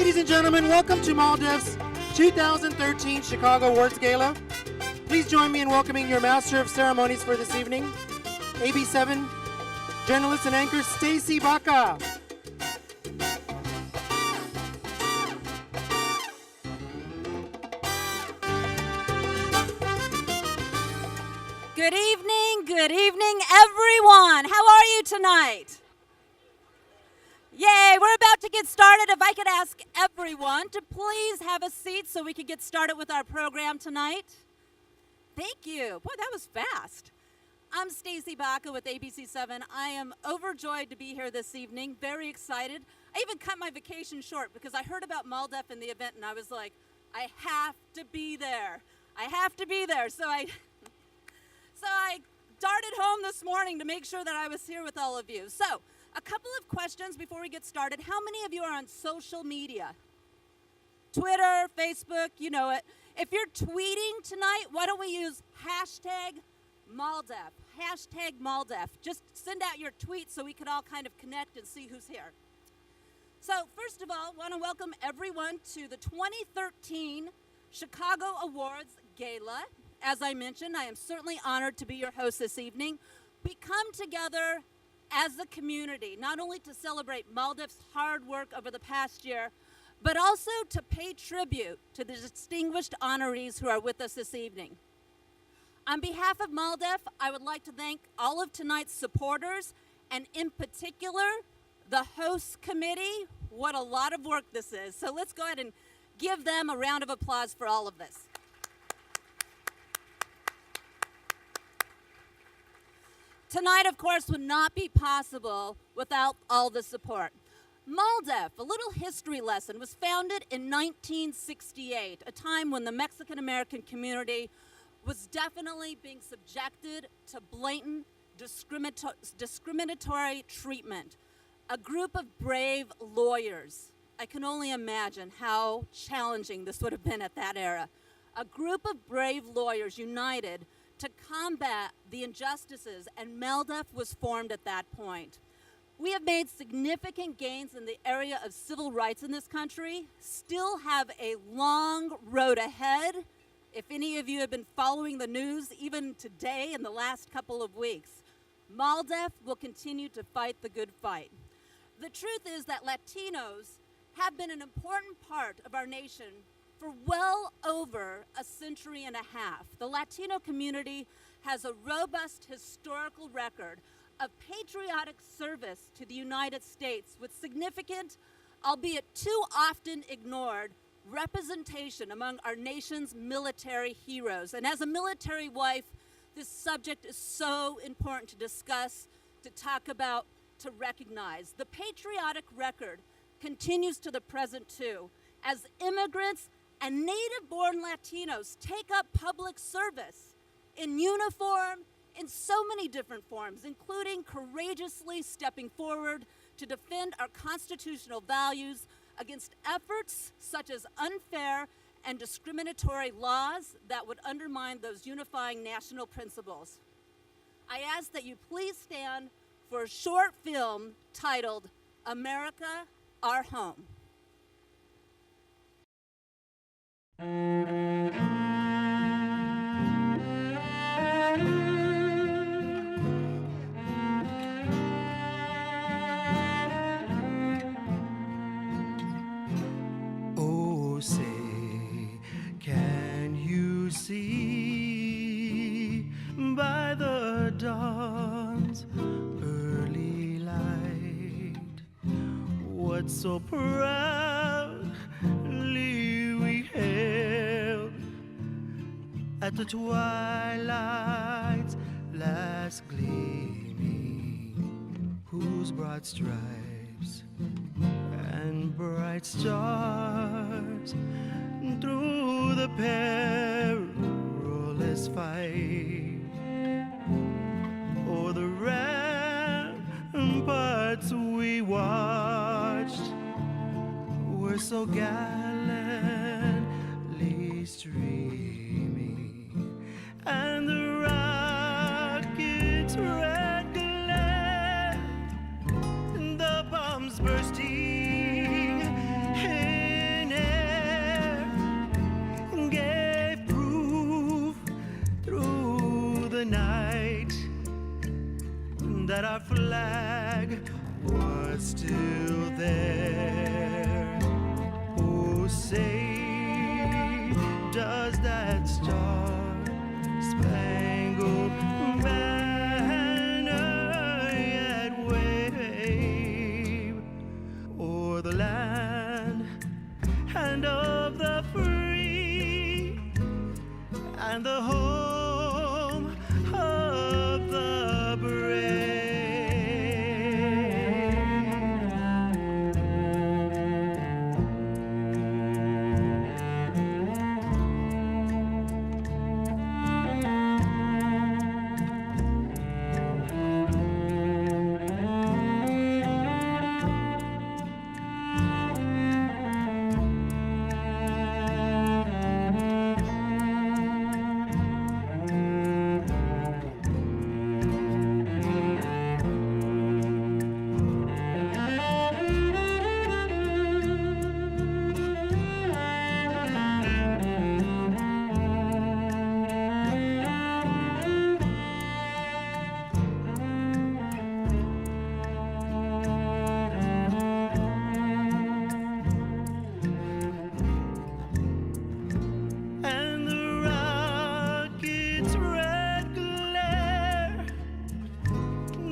Ladies and gentlemen, welcome to MALDEF's 2013 Chicago Awards Gala. Please join me in welcoming your Master of Ceremonies for this evening, AB7 journalist and anchor Stacy Baca. Good evening, everyone. How are you tonight? Yay, we're about to get started. If I could ask everyone to please have a seat so we could get started with our program tonight. Thank you. Boy, that was fast. I'm Stacy Baca with ABC7. I am overjoyed to be here this evening, very excited. I even cut my vacation short because I heard about MALDEF in the event and I was like, I have to be there. I have to be there. So I darted home this morning to make sure that I was here with all of you. So, a couple of questions before we get started. How many of you are on social media? Twitter, Facebook, you know it. If you're tweeting tonight, why don't we use hashtag MALDEF? Hashtag MALDEF. Just send out your tweets so we could all kind of connect and see who's here. So, first of all, I want to welcome everyone to the 2013 Chicago Awards Gala. As I mentioned, I am certainly honored to be your host this evening. We come together as a community, not only to celebrate MALDEF's hard work over the past year, but also to pay tribute to the distinguished honorees who are with us this evening. On behalf of MALDEF, I would like to thank all of tonight's supporters, and in particular, the host committee. What a lot of work this is. So let's go ahead and give them a round of applause for all of this. Tonight, of course, would not be possible without all the support. MALDEF, a little history lesson, was founded in 1968, a time when the Mexican-American community was definitely being subjected to blatant discriminatory treatment. A group of brave lawyers, I can only imagine how challenging this would have been at that era. A group of brave lawyers united to combat the injustices, and MALDEF was formed at that point. We have made significant gains in the area of civil rights in this country, still have a long road ahead. If any of you have been following the news, even today in the last couple of weeks, MALDEF will continue to fight the good fight. The truth is that Latinos have been an important part of our nation for well over a century and a half. The Latino community has a robust historical record of patriotic service to the United States with significant, albeit too often ignored, representation among our nation's military heroes. And as a military wife, this subject is so important to discuss, to talk about, to recognize. The patriotic record continues to the present too, as immigrants and native-born Latinos take up public service in uniform, in so many different forms, including courageously stepping forward to defend our constitutional values against efforts such as unfair and discriminatory laws that would undermine those unifying national principles. I ask that you please stand for a short film titled America, Our Home. Oh, say, can you see by the dawn's early light what so proudly we hailed at the twilight's last gleaming, whose broad stripes and bright stars through the perilous fight o'er the ramparts we watched were so gallantly streaming, and the rocket's red glare, the bombs bursting that our flag was still there. Oh, say, does that star-spangled banner yet wave o'er the land and of the free and the home of the brave? And the rocket's red glare,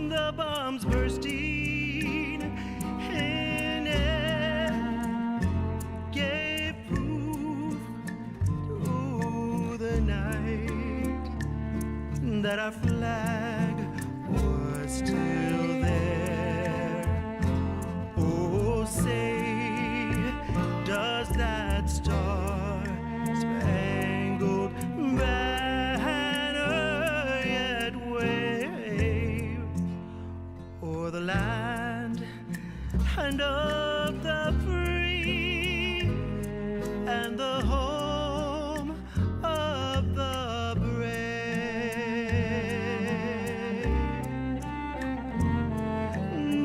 the bombs bursting in air, gave proof through the night that our flag was still there. Oh, say, does that star-spangled banner yet wave o'er the land and of the free and the home of the brave?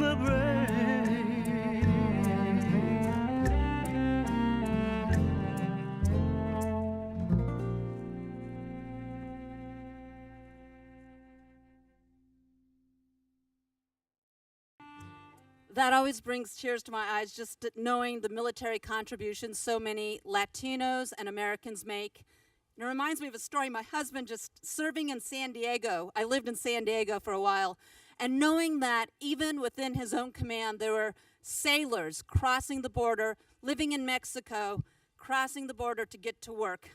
The brave. That always brings tears to my eyes, just knowing the military contributions so many Latinos and Americans make. And it reminds me of a story. My husband just serving in San Diego. I lived in San Diego for a while. And knowing that even within his own command, there were sailors crossing the border, living in Mexico, crossing the border to get to work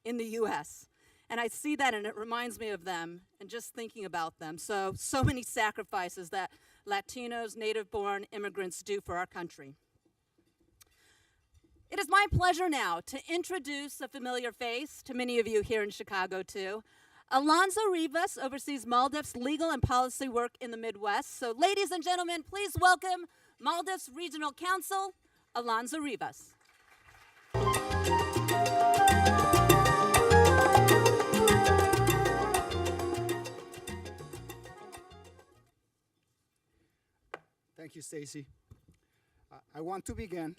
in the U.S. And I see that and it reminds me of them and just thinking about them. So many sacrifices that Latinos, native-born immigrants do for our country. It is my pleasure now to introduce a familiar face to many of you here in Chicago too. Alonzo Rivas oversees MALDEF's legal and policy work in the Midwest. So ladies and gentlemen, please welcome MALDEF's Regional Counsel, Alonzo Rivas. Thank you, Stacy. I want to begin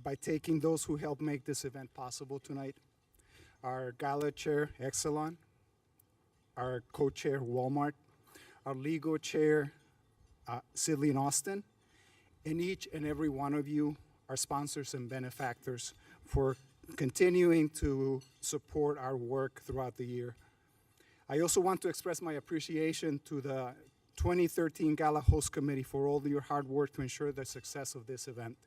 by thanking those who helped make this event possible tonight. Our GALA chair, Exelon, our co-chair, Walmart, our legal chair, Sidley and Austin, and each and every one of you, our sponsors and benefactors, for continuing to support our work throughout the year. I also want to express my appreciation to the 2013 GALA Host Committee for all your hard work to ensure the success of this event.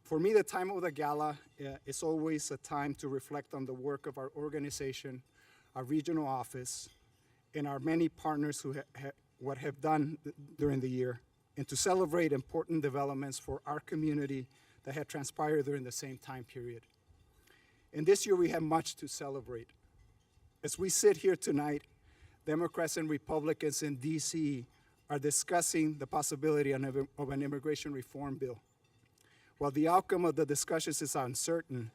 For me, the time of the gala is always a time to reflect on the work of our organization, our regional office, and our many partners who have done during the year, and to celebrate important developments for our community that had transpired during the same time period. And this year we have much to celebrate. As we sit here tonight, Democrats and Republicans in DC are discussing the possibility of an immigration reform bill. While the outcome of the discussions is uncertain,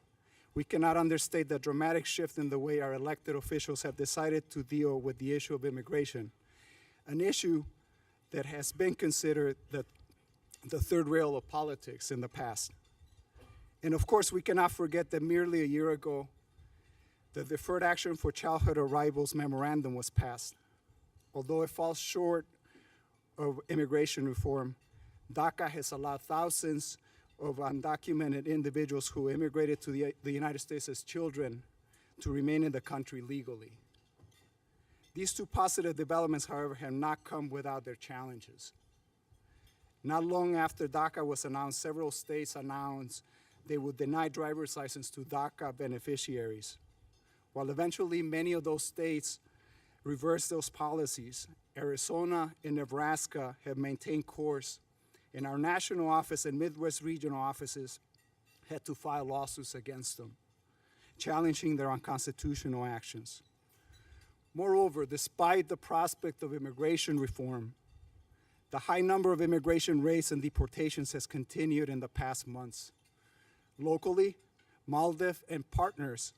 we cannot understate the dramatic shift in the way our elected officials have decided to deal with the issue of immigration, an issue that has been considered the third rail of politics in the past. And of course, we cannot forget that merely a year ago, the Deferred Action for Childhood Arrivals Memorandum was passed. although it falls short of immigration reform, DACA has allowed thousands of undocumented individuals who immigrated to the United States as children to remain in the country legally. These two positive developments, however, have not come without their challenges. Not long after DACA was announced, several states announced they would deny driver's license to DACA beneficiaries. While eventually many of those states reversed those policies, Arizona and Nebraska have maintained course, and our national office and Midwest regional offices had to file lawsuits against them, challenging their unconstitutional actions. Moreover, despite the prospect of immigration reform, the high number of immigration raids and deportations has continued in the past months. Locally, MALDEF and partners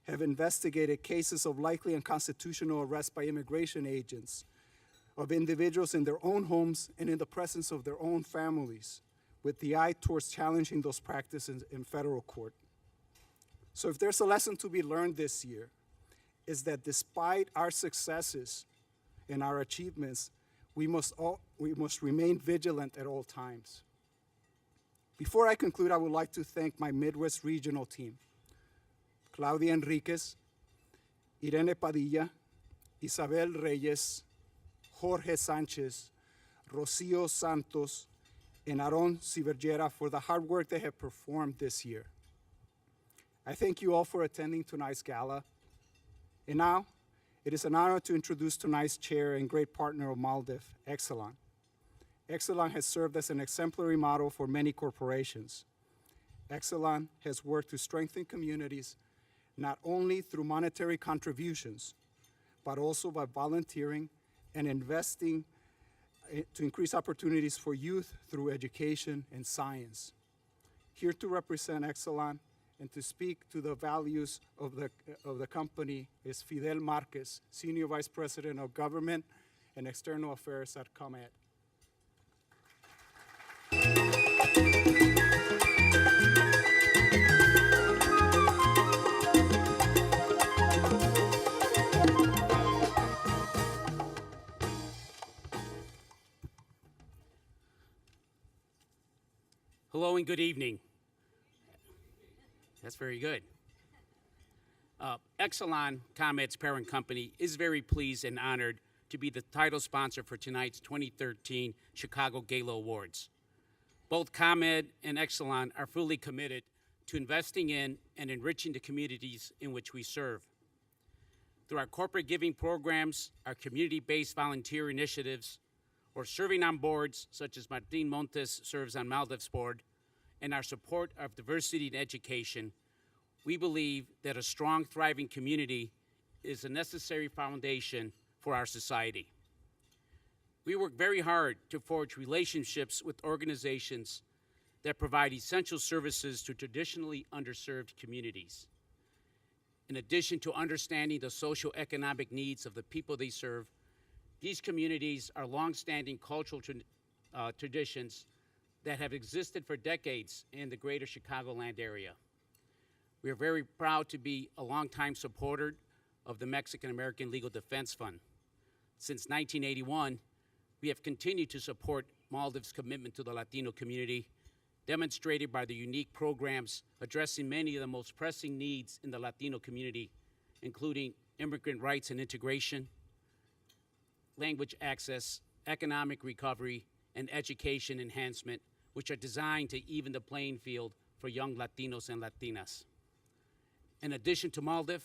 have investigated cases of likely unconstitutional arrest by immigration agents of individuals in their own homes and in the presence of their own families, with the eye towards challenging those practices in federal court. So if there's a lesson to be learned this year, is that despite our successes and our achievements, we must remain vigilant at all times. Before I conclude, I would like to thank my Midwest regional team, Claudia Enriquez, Irene Padilla, Isabel Reyes, Jorge Sanchez, Rocio Santos, and Aaron Cibergera for the hard work they have performed this year. I thank you all for attending tonight's gala. And now, it is an honor to introduce tonight's chair and great partner of MALDEF, Exelon. Exelon has served as an exemplary model for many corporations. Exelon has worked to strengthen communities not only through monetary contributions, but also by volunteering and investing to increase opportunities for youth through education and science. Here to represent Exelon and to speak to the values of the company is Fidel Marquez, Senior Vice President of Government and External Affairs at ComEd. Hello and good evening. That's very good. Exelon, ComEd's parent company, is very pleased and honored to be the title sponsor for tonight's 2013 Chicago GALA Awards. Both ComEd and Exelon are fully committed to investing in and enriching the communities in which we serve. Through our corporate giving programs, our community-based volunteer initiatives, or serving on boards such as Martin Montes serves on MALDEF's board, and our support of diversity in education, we believe that a strong, thriving community is a necessary foundation for our society. We work very hard to forge relationships with organizations that provide essential services to traditionally underserved communities. In addition to understanding the socioeconomic needs of the people they serve, these communities are longstanding cultural traditions that have existed for decades in the greater Chicagoland area. We are very proud to be a longtime supporter of the Mexican American Legal Defense Fund. Since 1981, we have continued to support MALDEF's commitment to the Latino community, demonstrated by the unique programs addressing many of the most pressing needs in the Latino community, including immigrant rights and integration, language access, economic recovery, and education enhancement, which are designed to even the playing field for young Latinos and Latinas. In addition to MALDEF,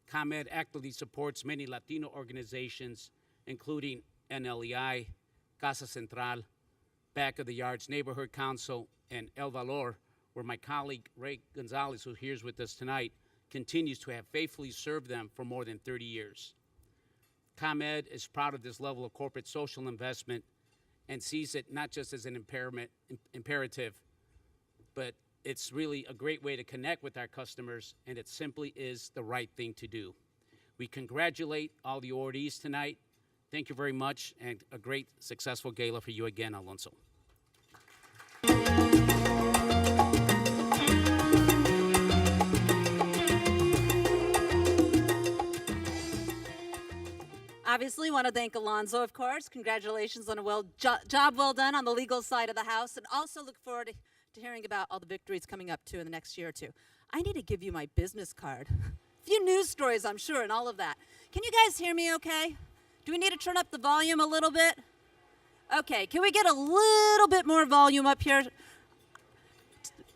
ComEd actively supports many Latino organizations, including NLEI, Casa Central, Back of the Yards Neighborhood Council, and El Valor, where my colleague Ray Gonzalez, who's here with us tonight, continues to have faithfully served them for more than 30 years. ComEd is proud of this level of corporate social investment and sees it not just as an imperative, but it's really a great way to connect with our customers, and it simply is the right thing to do. We congratulate all the awardees tonight. Thank you very much, and a great, successful gala for you again, Alonso. Obviously, want to thank Alonzo, of course. Congratulations on a job well done on the legal side of the house, and also look forward to hearing about all the victories coming up, too, in the next year or two. I need to give you my business card. A few news stories, I'm sure, and all of that. Can you guys hear me okay? Do we need to turn up the volume a little bit? Okay, can we get a little bit more volume up here?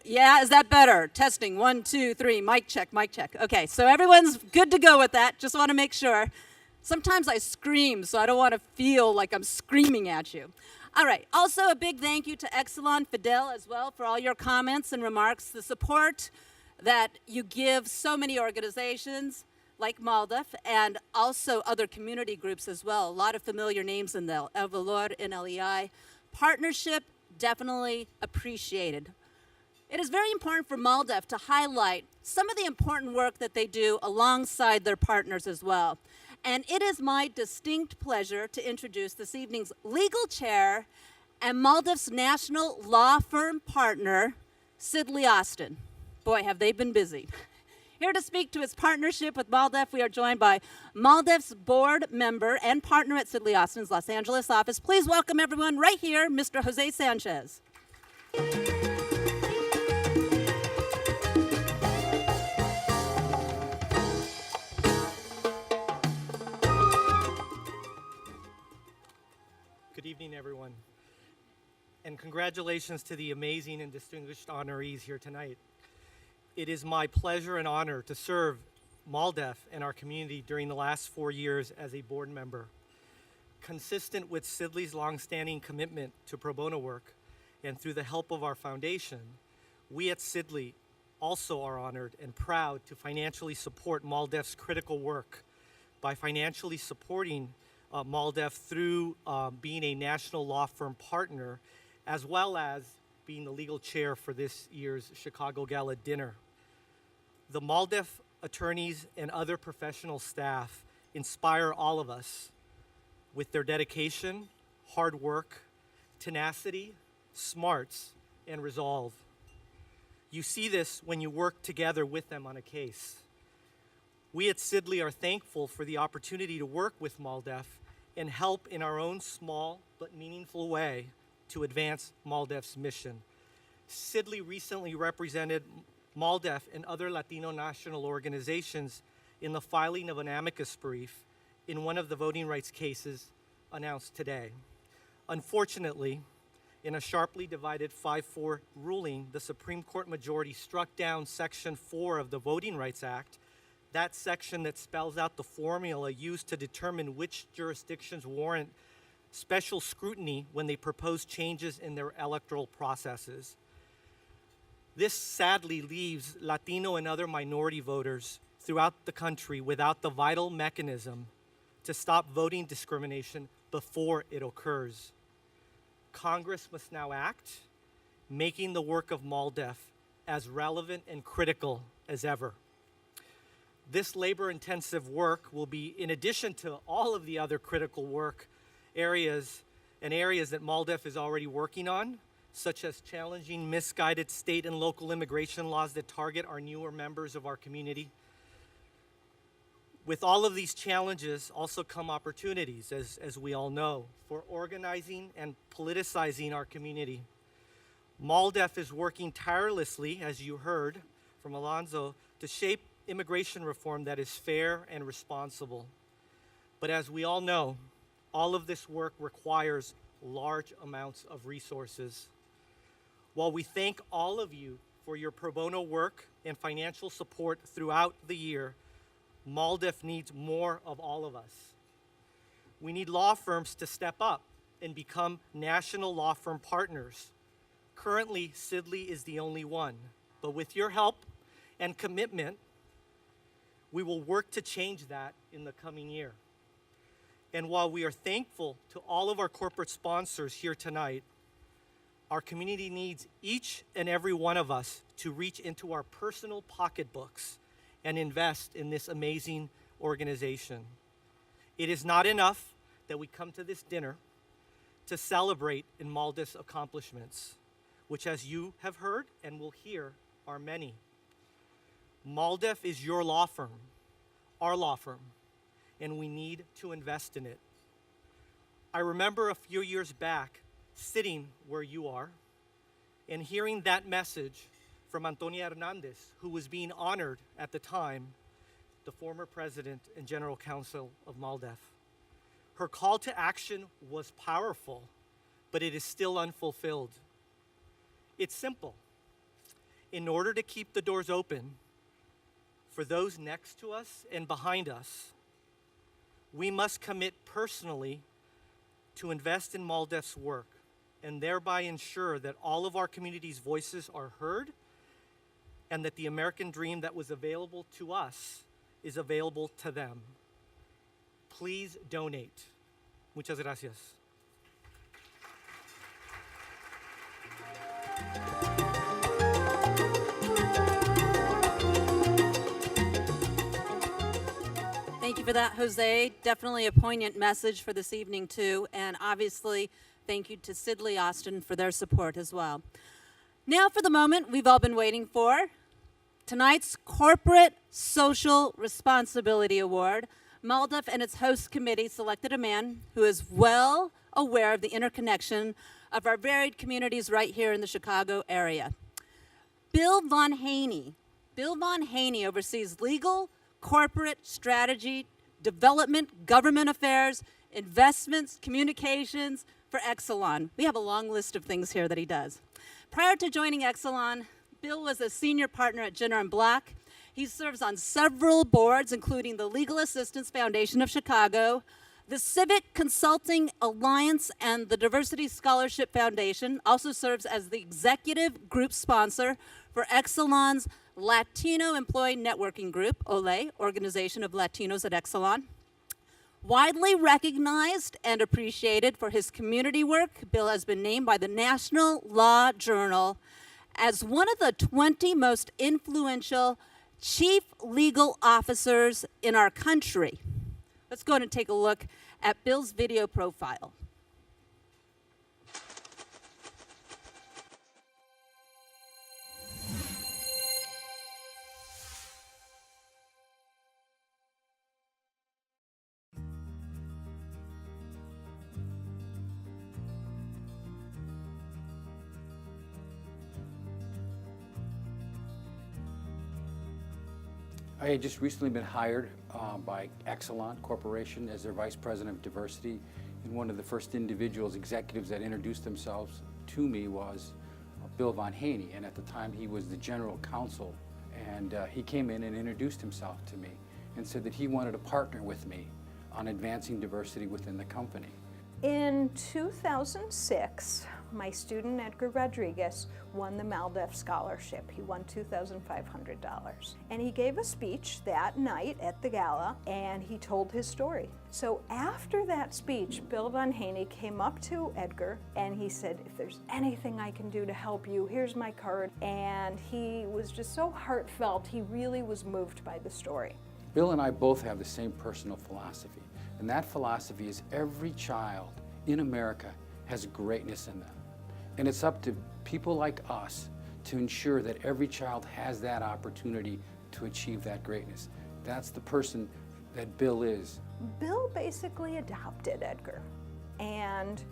Yeah, is that better? Testing, 1, 2, 3, mic check, mic check. Okay, so everyone's good to go with that. Just want to make sure. Sometimes I scream, so I don't want to feel like I'm screaming at you. All right, also a big thank you to Exelon Fidel as well for all your comments and remarks, the support that you give so many organizations like MALDEF and also other community groups as well. A lot of familiar names in there, El Valor and LEI. Partnership definitely appreciated. It is very important for MALDEF to highlight some of the important work that they do alongside their partners as well. And it is my distinct pleasure to introduce this evening's legal chair and MALDEF's national law firm partner, Sidley Austin. Boy, have they been busy. Here to speak to his partnership with MALDEF, we are joined by MALDEF's board member and partner at Sidley Austin's Los Angeles office. Please welcome everyone right here, Mr. Jose Sanchez. Good evening, everyone. And congratulations to the amazing and distinguished honorees here tonight. It is my pleasure and honor to serve MALDEF and our community during the last 4 years as a board member. Consistent with Sidley's longstanding commitment to pro bono work, and through the help of our foundation, we at Sidley also are honored and proud to financially support MALDEF's critical work by financially supporting MALDEF through being a national law firm partner, as well as being the legal chair for this year's Chicago Gala dinner. The MALDEF attorneys and other professional staff inspire all of us with their dedication, hard work, tenacity, smarts, and resolve. You see this when you work together with them on a case. We at Sidley are thankful for the opportunity to work with MALDEF and help in our own small but meaningful way to advance MALDEF's mission. Sidley recently represented MALDEF and other Latino national organizations in the filing of an amicus brief in one of the voting rights cases announced today. Unfortunately, in a sharply divided 5-4 ruling, the Supreme Court majority struck down Section 4 of the Voting Rights Act, that section that spells out the formula used to determine which jurisdictions warrant special scrutiny when they propose changes in their electoral processes. This sadly leaves Latino and other minority voters throughout the country without the vital mechanism to stop voting discrimination before it occurs. Congress must now act, making the work of MALDEF as relevant and critical as ever. This labor-intensive work will be in addition to all of the other critical work areas that MALDEF is already working on, such as challenging misguided state and local immigration laws that target our newer members of our community. With all of these challenges also come opportunities, as we all know, for organizing and politicizing our community. MALDEF is working tirelessly, as you heard from Alonzo, to shape immigration reform that is fair and responsible. But as we all know, all of this work requires large amounts of resources. While we thank all of you for your pro bono work and financial support throughout the year, MALDEF needs more of all of us. We need law firms to step up and become national law firm partners. Currently, Sidley is the only one, but with your help and commitment, we will work to change that in the coming year. And while we are thankful to all of our corporate sponsors here tonight, our community needs each and every one of us to reach into our personal pocketbooks and invest in this amazing organization. It is not enough that we come to this dinner to celebrate in MALDEF's accomplishments, which, as you have heard and will hear, are many. MALDEF is your law firm, our law firm, and we need to invest in it. I remember a few years back sitting where you are and hearing that message from Antonia Hernandez, who was being honored at the time, the former president and general counsel of MALDEF. Her call to action was powerful, but it is still unfulfilled. It's simple. In order to keep the doors open for those next to us and behind us, we must commit personally to invest in MALDEF's work and thereby ensure that all of our community's voices are heard and that the American dream that was available to us is available to them. Please donate. Muchas gracias. Thank you for that, Jose. Definitely a poignant message for this evening, too. And obviously, thank you to Sidley Austin for their support as well. Now for the moment we've all been waiting for. Tonight's Corporate Social Responsibility Award. MALDEF and its host committee selected a man who is well aware of the interconnection of our varied communities right here in the Chicago area. Bill Von Haney. Bill Von Haney oversees legal, corporate strategy, development, government affairs, investments, communications for Exelon. We have a long list of things here that he does. Prior to joining Exelon, Bill was a senior partner at Jenner & Black. He serves on several boards, including the Legal Assistance Foundation of Chicago, the Civic Consulting Alliance, and the Diversity Scholarship Foundation. Also serves as the executive group sponsor for Exelon's Latino Employee Networking Group, OLE, Organization of Latinos at Exelon. Widely recognized and appreciated for his community work, Bill has been named by the National Law Journal as one of the 20 most influential chief legal officers in our country. Let's go ahead and take a look at Bill's video profile. I had just recently been hired by Exelon Corporation as their Vice President of Diversity, and one of the first individuals, executives that introduced themselves to me was Bill Von Haney, and at the time he was the General Counsel, and he came in and introduced himself to me and said that he wanted to partner with me on advancing diversity within the company. In 2006, my student Edgar Rodriguez won the MALDEF scholarship. He won $2,500. And he gave a speech that night at the gala, and he told his story. So after that speech, Bill Von Haney came up to Edgar and he said, if there's anything I can do to help you, here's my card. And he was just so heartfelt. He really was moved by the story. Bill and I both have the same personal philosophy, and that philosophy is every child in America has greatness in them. And it's up to people like us to ensure that every child has that opportunity to achieve that greatness. That's the person that Bill is. Bill basically adopted Edgar, and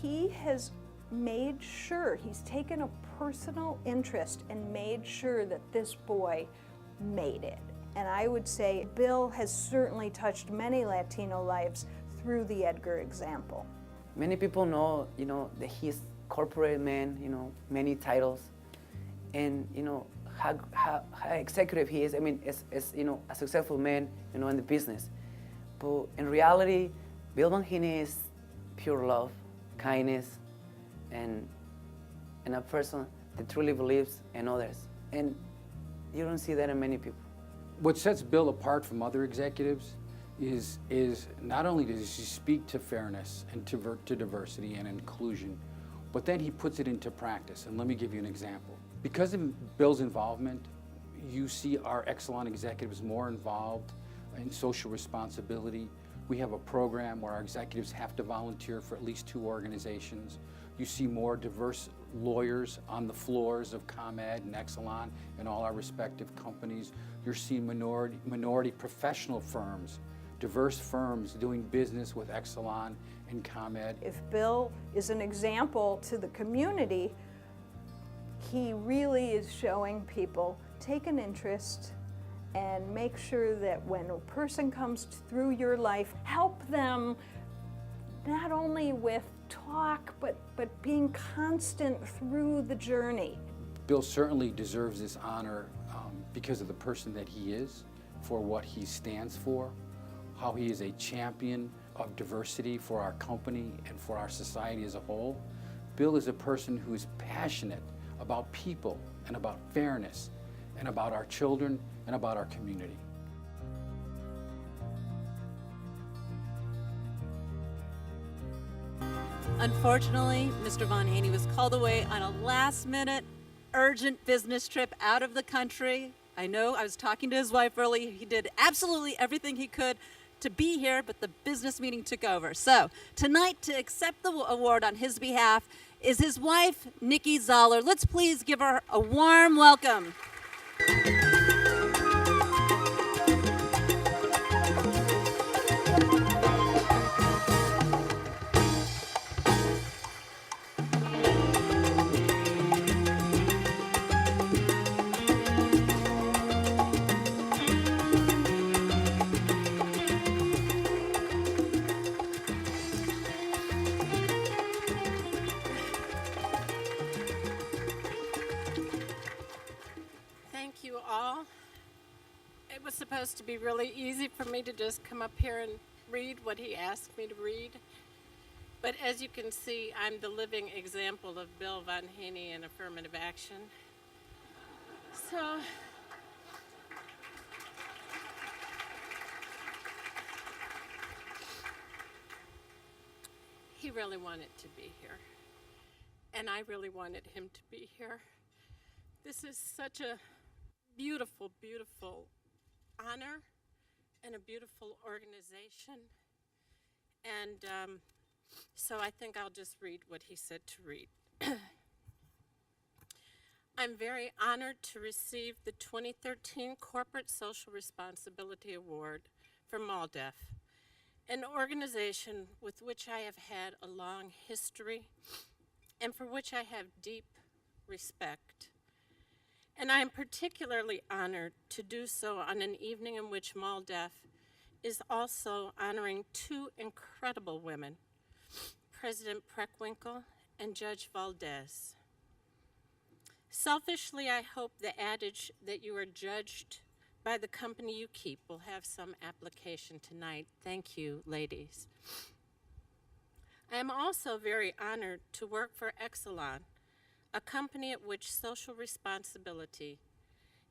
he has made sure, he's taken a personal interest and made sure that this boy made it. And I would say Bill has certainly touched many Latino lives through the Edgar example. Many people know, that he's corporate man, many titles, and how executive he is. I mean, as a successful man, in the business. But in reality, Bill Von Haney is pure love, kindness, and a person that truly believes in others. And you don't see that in many people. What sets Bill apart from other executives is not only does he speak to fairness and to diversity and inclusion, but then he puts it into practice. And let me give you an example. Because of Bill's involvement, you see our Exelon executives more involved in social responsibility. We have a program where our executives have to volunteer for at least 2 organizations. You see more diverse lawyers on the floors of ComEd and Exelon and all our respective companies. You're seeing minority professional firms diverse firms doing business with Exelon and ComEd. If Bill is an example to the community, he really is showing people, take an interest and make sure that when a person comes through your life, help them not only with talk, but being constant through the journey. Bill certainly deserves this honor because of the person that he is, for what he stands for, how he is a champion of diversity for our company and for our society as a whole. Bill is a person who is passionate about people and about fairness and about our children and about our community. Unfortunately, Mr. Von Haney was called away on a last-minute, urgent business trip out of the country. I know, I was talking to his wife earlier. He did absolutely everything he could to be here, but the business meeting took over. So tonight, to accept the award on his behalf is his wife, Nikki Zoller. Let's please give her a warm welcome. Thank you all. It was supposed to be really easy for me to just come up here and read what he asked me to read. But as you can see, I'm the living example of Bill Von Haney and affirmative action. So, he really wanted to be here. And I really wanted him to be here. This is such a beautiful, beautiful honor and a beautiful organization. And so I think I'll just read what he said to read. I'm very honored to receive the 2013 Corporate Social Responsibility Award from MALDEF, an organization with which I have had a long history and for which I have deep respect. And I am particularly honored to do so on an evening in which MALDEF is also honoring two incredible women, President Preckwinkle and Judge Valdez. Selfishly, I hope the adage that you are judged by the company you keep will have some application tonight. Thank you, ladies. I am also very honored to work for Exelon, a company at which social responsibility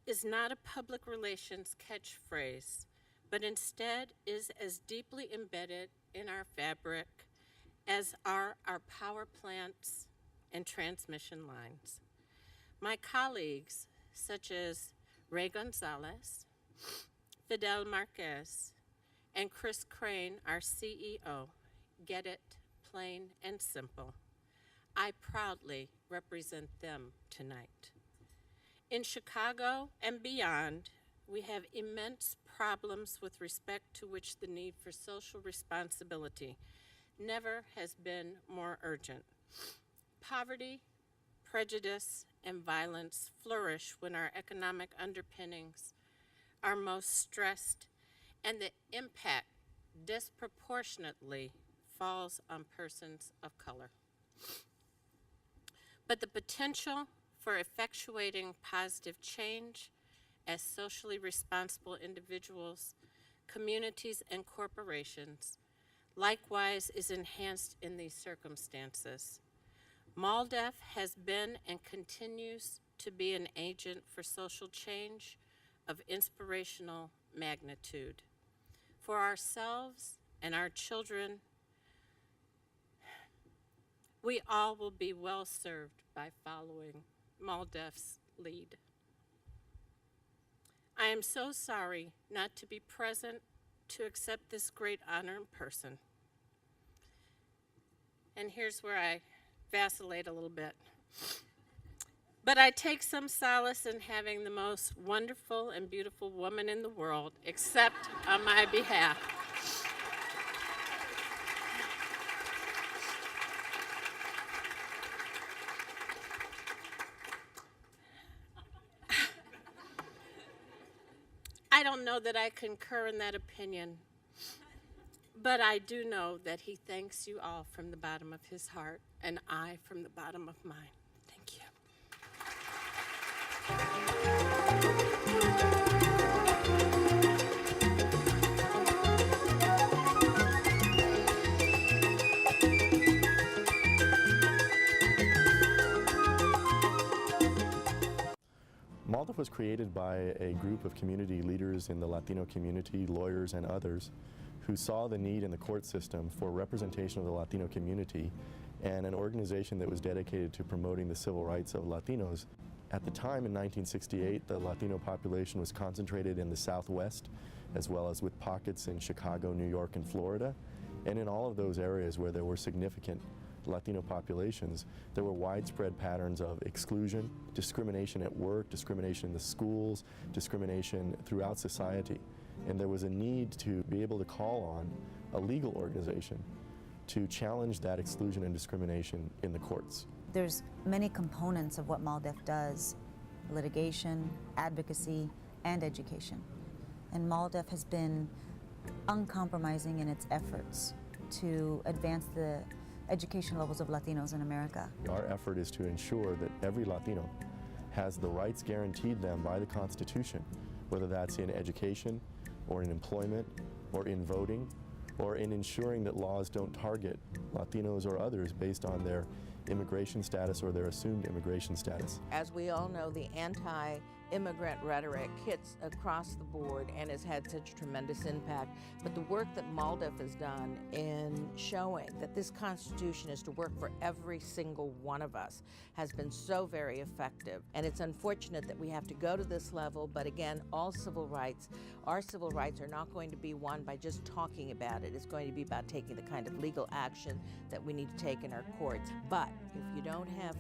is not a public relations catchphrase, but instead is as deeply embedded in our fabric as are our power plants and transmission lines. My colleagues, such as Ray Gonzalez, Fidel Marquez, and Chris Crane, our CEO, get it plain and simple. I proudly represent them tonight. In Chicago and beyond, we have immense problems with respect to which the need for social responsibility never has been more urgent. Poverty, prejudice, and violence flourish when our economic underpinnings are most stressed, and the impact disproportionately falls on persons of color. But the potential for effectuating positive change as socially responsible individuals, communities, and corporations likewise is enhanced in these circumstances. MALDEF has been and continues to be an agent for social change of inspirational magnitude. For ourselves and our children, we all will be well served by following MALDEF's lead. I am so sorry not to be present to accept this great honor in person. And here's where I vacillate a little bit. But I take some solace in having the most wonderful and beautiful woman in the world accept on my behalf. I don't know that I concur in that opinion, but I do know that he thanks you all from the bottom of his heart, and I from the bottom of mine. Thank you. MALDEF was created by a group of community leaders in the Latino community, lawyers and others, who saw the need in the court system for representation of the Latino community and an organization that was dedicated to promoting the civil rights of Latinos. At the time in 1968, the Latino population was concentrated in the Southwest, as well as with pockets in Chicago, New York, and Florida. And in all of those areas where there were significant Latino populations, there were widespread patterns of exclusion, discrimination at work, discrimination in the schools, discrimination throughout society. And there was a need to be able to call on a legal organization to challenge that exclusion and discrimination in the courts. There's many components of what MALDEF does: litigation, advocacy, and education. And MALDEF has been uncompromising in its efforts to advance the education levels of Latinos in America. Our effort is to ensure that every Latino has the rights guaranteed them by the Constitution, whether that's in education, or in employment, or in voting, or in ensuring that laws don't target Latinos or others based on their immigration status or their assumed immigration status. As we all know, the anti-immigrant rhetoric hits across the board and has had such tremendous impact. But the work that MALDEF has done in showing that this Constitution is to work for every single one of us has been so very effective. And it's unfortunate that we have to go to this level, but again, our civil rights are not going to be won by just talking about it. It's going to be about taking the kind of legal action that we need to take in our courts. But if you don't have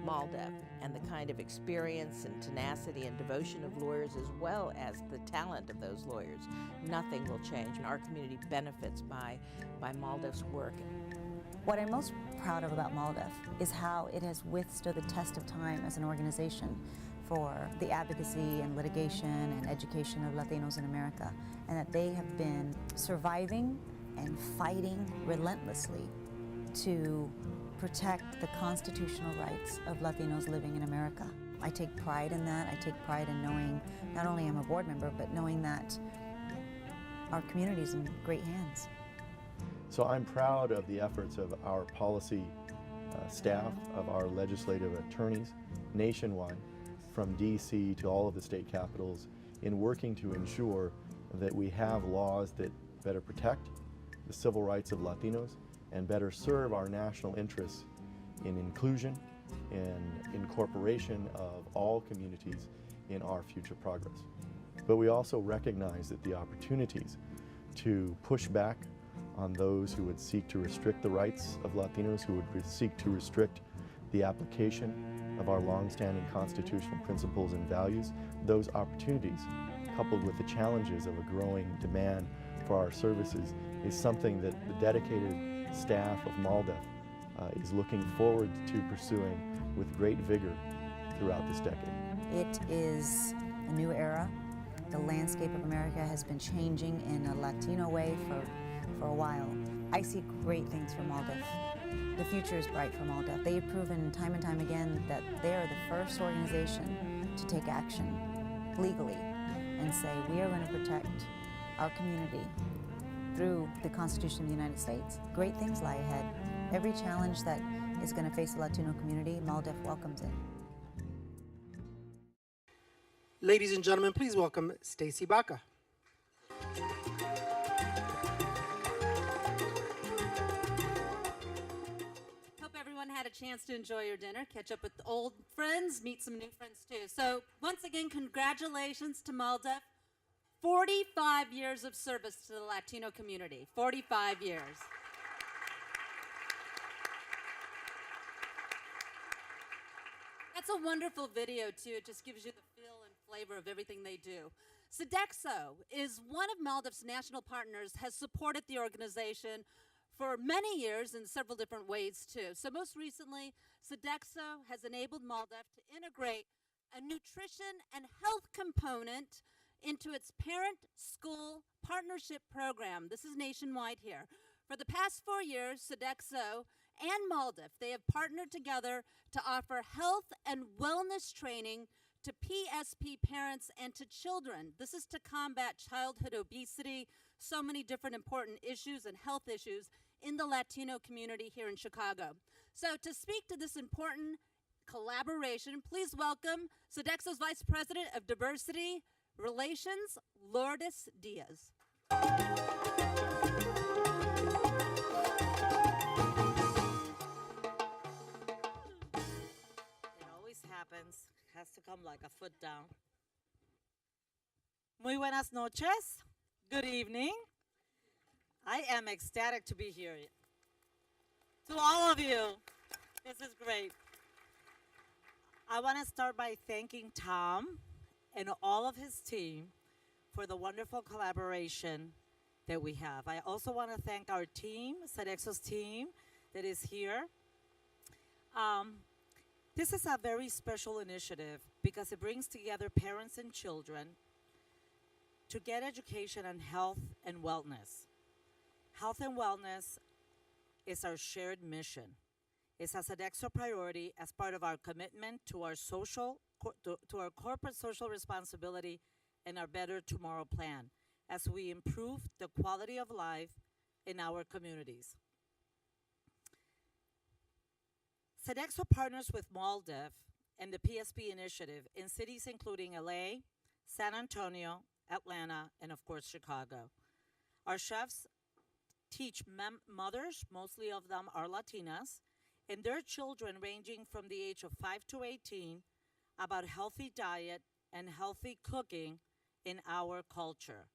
MALDEF and the kind of experience and tenacity and devotion of lawyers, as well as the talent of those lawyers, nothing will change. And our community benefits by MALDEF's work. What I'm most proud of about MALDEF is how it has withstood the test of time as an organization for the advocacy and litigation and education of Latinos in America, and that they have been surviving and fighting relentlessly to protect the constitutional rights of Latinos living in America. I take pride in that. I take pride in knowing not only I'm a board member, but knowing that our community is in great hands. So I'm proud of the efforts of our policy staff, of our legislative attorneys nationwide, from DC to all of the state capitals, in working to ensure that we have laws that better protect the civil rights of Latinos and better serve our national interests in inclusion and incorporation of all communities in our future progress. But we also recognize that the opportunities to push back on those who would seek to restrict the rights of Latinos, who would seek to restrict the application of our longstanding constitutional principles and values, those opportunities, coupled with the challenges of a growing demand for our services, is something that the dedicated staff of MALDEF is looking forward to pursuing with great vigor throughout this decade. It is a new era. The landscape of America has been changing in a Latino way for a while. I see great things for MALDEF. The future is bright for MALDEF. They have proven time and time again that they are the first organization to take action legally and say, we are going to protect our community through the Constitution of the United States. Great things lie ahead. Every challenge that is going to face the Latino community, MALDEF welcomes it. Ladies and gentlemen, please welcome Stacy Baca. Hope everyone had a chance to enjoy your dinner, catch up with old friends, meet some new friends too. So once again, congratulations to MALDEF. 45 years of service to the Latino community, 45 years. That's a wonderful video too. It just gives you the feel and flavor of everything they do. Sodexo is one of MALDEF's national partners, has supported the organization for many years in several different ways too. So most recently, Sodexo has enabled MALDEF to integrate a nutrition and health component into its parent school partnership program. This is nationwide here. For the past 4 years, Sodexo and MALDIF, they have partnered together to offer health and wellness training to PSP parents and to children. This is to combat childhood obesity, so many different important issues and health issues in the Latino community here in Chicago. So to speak to this important collaboration, please welcome Sodexo's Vice President of Diversity Relations, Lourdes Diaz. It always happens. Has to come like a foot down. Muy buenas noches. Good evening. I am ecstatic to be here. To all of you, this is great. I want to start by thanking Tom and all of his team for the wonderful collaboration that we have. I also want to thank our team, Sodexo's team that is here. This is a very special initiative because it brings together parents and children to get education on health and wellness. Health and wellness is our shared mission. It's a Sodexo priority as part of our commitment to our to our corporate social responsibility and our Better Tomorrow plan as we improve the quality of life in our communities. Sodexo partners with MALDIF and the PSP initiative in cities including LA, San Antonio, Atlanta, and of course Chicago. Our chefs teach mothers, mostly of them are Latinas, and their children ranging from the age of 5 to 18 about healthy diet and healthy cooking in our culture.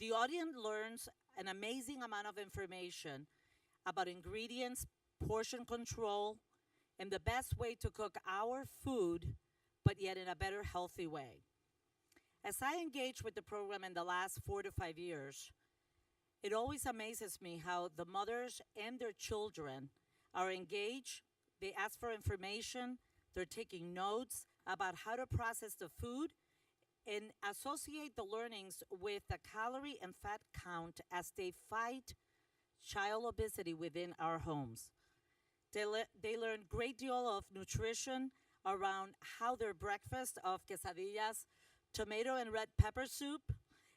The audience learns an amazing amount of information about ingredients, portion control, and the best way to cook our food, but yet in a better, healthy way. As I engage with the program in the last 4 to 5 years, it always amazes me how the mothers and their children are engaged, they ask for information, they're taking notes about how to process the food and associate the learnings with the calorie and fat count as they fight child obesity within our homes. They learn a great deal of nutrition around how their breakfast of quesadillas, tomato and red pepper soup,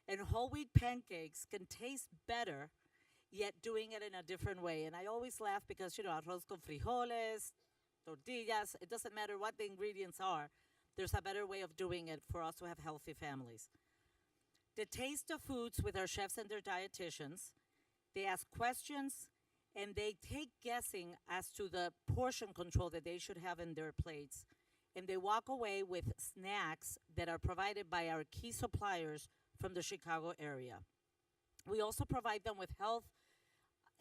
and whole wheat pancakes can taste better, yet doing it in a different way. And I always laugh because, arroz con frijoles, tortillas, it doesn't matter what the ingredients are, there's a better way of doing it for us to have healthy families. They taste the foods with our chefs and their dietitians. They ask questions, and they take guessing as to the portion control that they should have in their plates. And they walk away with snacks that are provided by our key suppliers from the Chicago area. We also provide them with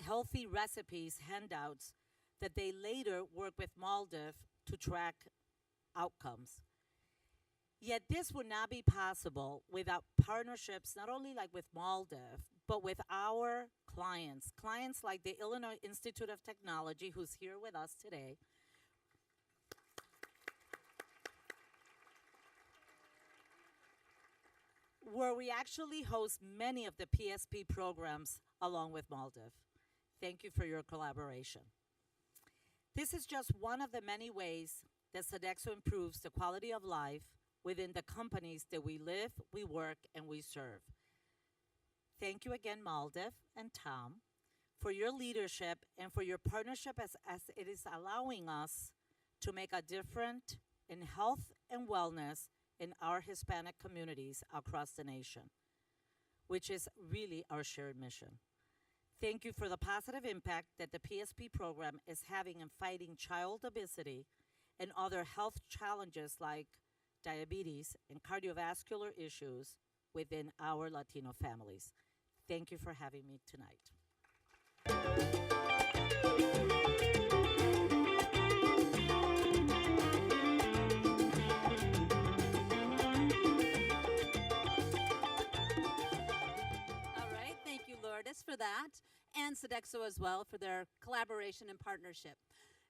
healthy recipes, handouts, that they later work with MALDIF to track outcomes. Yet this would not be possible without partnerships, not only like with MALDIF, but with our clients like the Illinois Institute of Technology, who's here with us today, where we actually host many of the PSP programs along with MALDIF. Thank you for your collaboration. This is just one of the many ways that Sodexo improves the quality of life within the companies that we live, we work, and we serve. Thank you again, MALDIF and Tom, for your leadership and for your partnership as it is allowing us to make a difference in health and wellness in our Hispanic communities across the nation, which is really our shared mission. Thank you for the positive impact that the PSP program is having in fighting child obesity and other health challenges like diabetes and cardiovascular issues within our Latino families. Thank you for having me tonight. Lourdes for that, and Sodexo as well for their collaboration and partnership.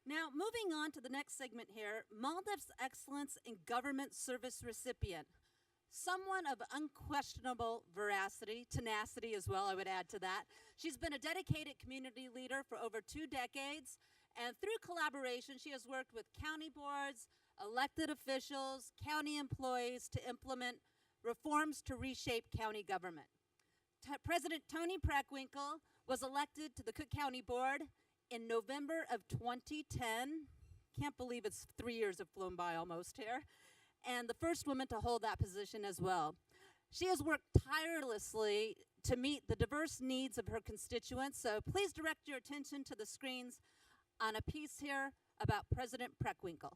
Now, moving on to the next segment here, MALDIF's Excellence in Government Service Recipient. someone of unquestionable veracity, tenacity as well, I would add to that. She's been a dedicated community leader for over 2 decades, and through collaboration, she has worked with county boards, elected officials, county employees to implement reforms to reshape county government. President Toni Preckwinkle was elected to the Cook County Board in November of 2010. Can't believe it's 3 years have flown by almost here. And the first woman to hold that position as well. She has worked tirelessly to meet the diverse needs of her constituents, so please direct your attention to the screens on a piece here about President Preckwinkle.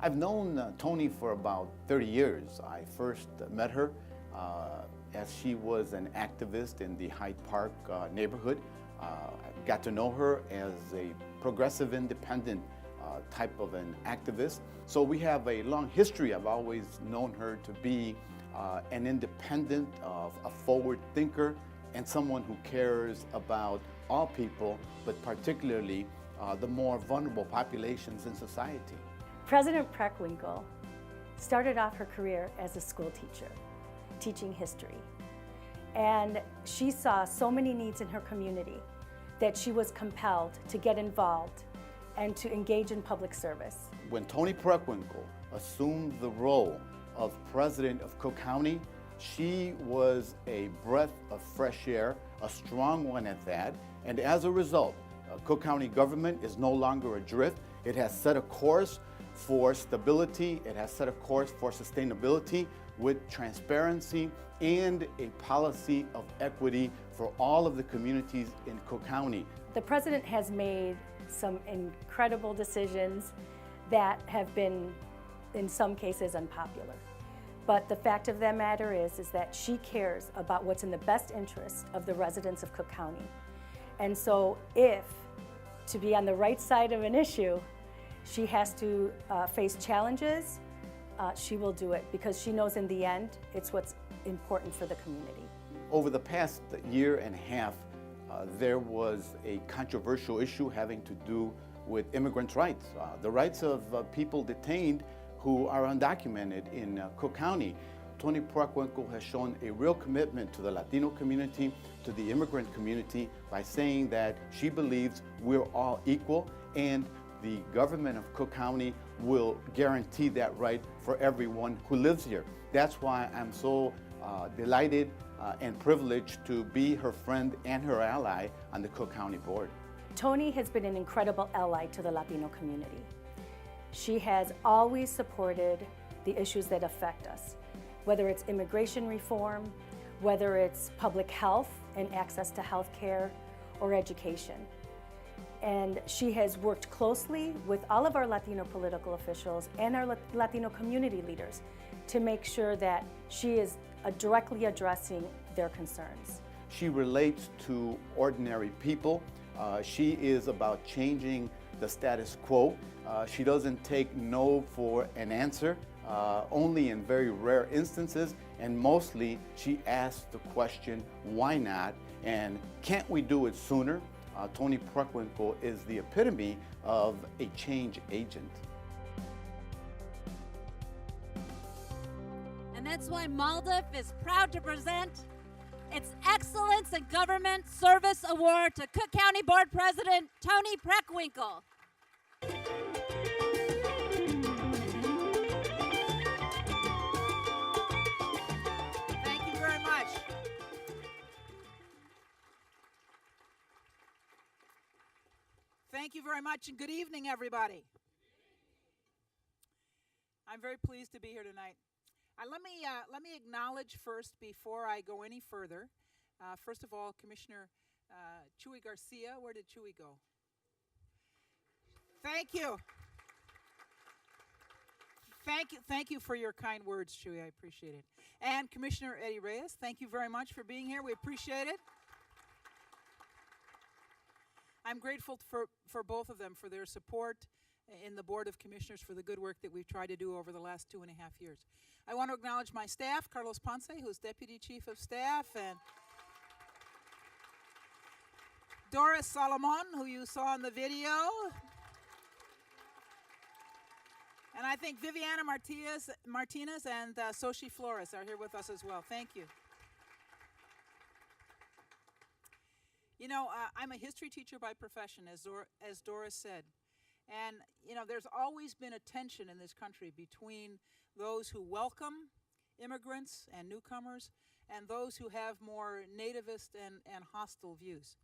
I've known Toni for about 30 years. I first met her as she was an activist in the Hyde Park neighborhood. I got to know her as a progressive independent type of an activist. So we have a long history. I've always known her to be an independent, a forward thinker, and someone who cares about all people, but particularly the more vulnerable populations in society. President Preckwinkle started off her career as a school teacher, teaching history. And she saw so many needs in her community that she was compelled to get involved and to engage in public service. When Toni Preckwinkle assumed the role of president of Cook County, she was a breath of fresh air, a strong one at that. And as a result, Cook County government is no longer adrift. It has set a course for stability, it has set a course for sustainability with transparency and a policy of equity for all of the communities in Cook County. The president has made some incredible decisions that have been, in some cases, unpopular. But the fact of the matter is that she cares about what's in the best interest of the residents of Cook County. And so if, to be on the right side of an issue, she has to face challenges, she will do it because she knows in the end it's what's important for the community. Over the past year and a half, there was a controversial issue having to do with immigrants' rights, the rights of people detained who are undocumented in Cook County. Toni Preckwinkle has shown a real commitment to the Latino community, to the immigrant community, by saying that she believes we're all equal and the government of Cook County will guarantee that right for everyone who lives here. That's why I'm so delighted and privileged to be her friend and her ally on the Cook County Board. Toni has been an incredible ally to the Latino community. She has always supported the issues that affect us, whether it's immigration reform, whether it's public health and access to health care or education. And she has worked closely with all of our Latino political officials and our Latino community leaders to make sure that she is directly addressing their concerns. She relates to ordinary people. She is about changing the status quo. She doesn't take no for an answer, only in very rare instances, and mostly she asks the question, why not? And can't we do it sooner? Toni Preckwinkle is the epitome of a change agent. And that's why MALDEF is proud to present its Excellence in Government Service Award to Cook County Board President Toni Preckwinkle. Thank you very much. Thank you very much, and good evening, everybody. I'm very pleased to be here tonight. Let me acknowledge first, before I go any further, first of all, Commissioner Chuy Garcia. Where did Chuy go? Thank you. Thank you for your kind words, Chuy. I appreciate it. And Commissioner Eddie Reyes, thank you very much for being here. We appreciate it. I'm grateful for both of them for their support in the Board of Commissioners for the good work that we've tried to do over the last 2.5 years. I want to acknowledge my staff, Carlos Ponce, who's Deputy Chief of Staff, and Doris Salomon, who you saw in the video. And I think Viviana Martinez and Sochi Flores are here with us as well. Thank you. You know, I'm a history teacher by profession, as Doris said. And, you know, there's always been a tension in this country between those who welcome immigrants and newcomers and those who have more nativist and hostile views.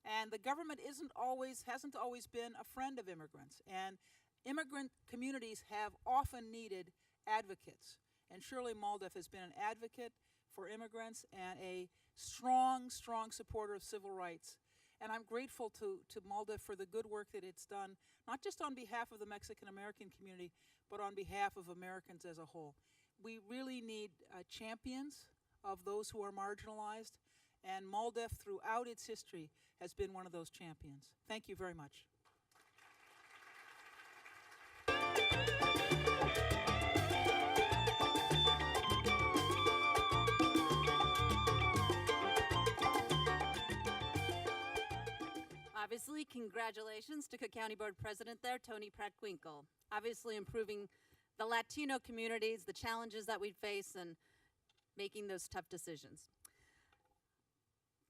And the government hasn't always been a friend of immigrants. And immigrant communities have often needed advocates. And Shirley Maldeff has been an advocate for immigrants and a strong supporter of civil rights. And I'm grateful to Maldeff for the good work that it's done, not just on behalf of the Mexican-American community, but on behalf of Americans as a whole. We really need champions of those who are marginalized, and Maldeff, throughout its history, has been one of those champions. Thank you very much. Obviously, congratulations to Cook County Board President there, Tony Pratt-Winkle. Obviously improving the Latino communities, the challenges that we face, and making those tough decisions.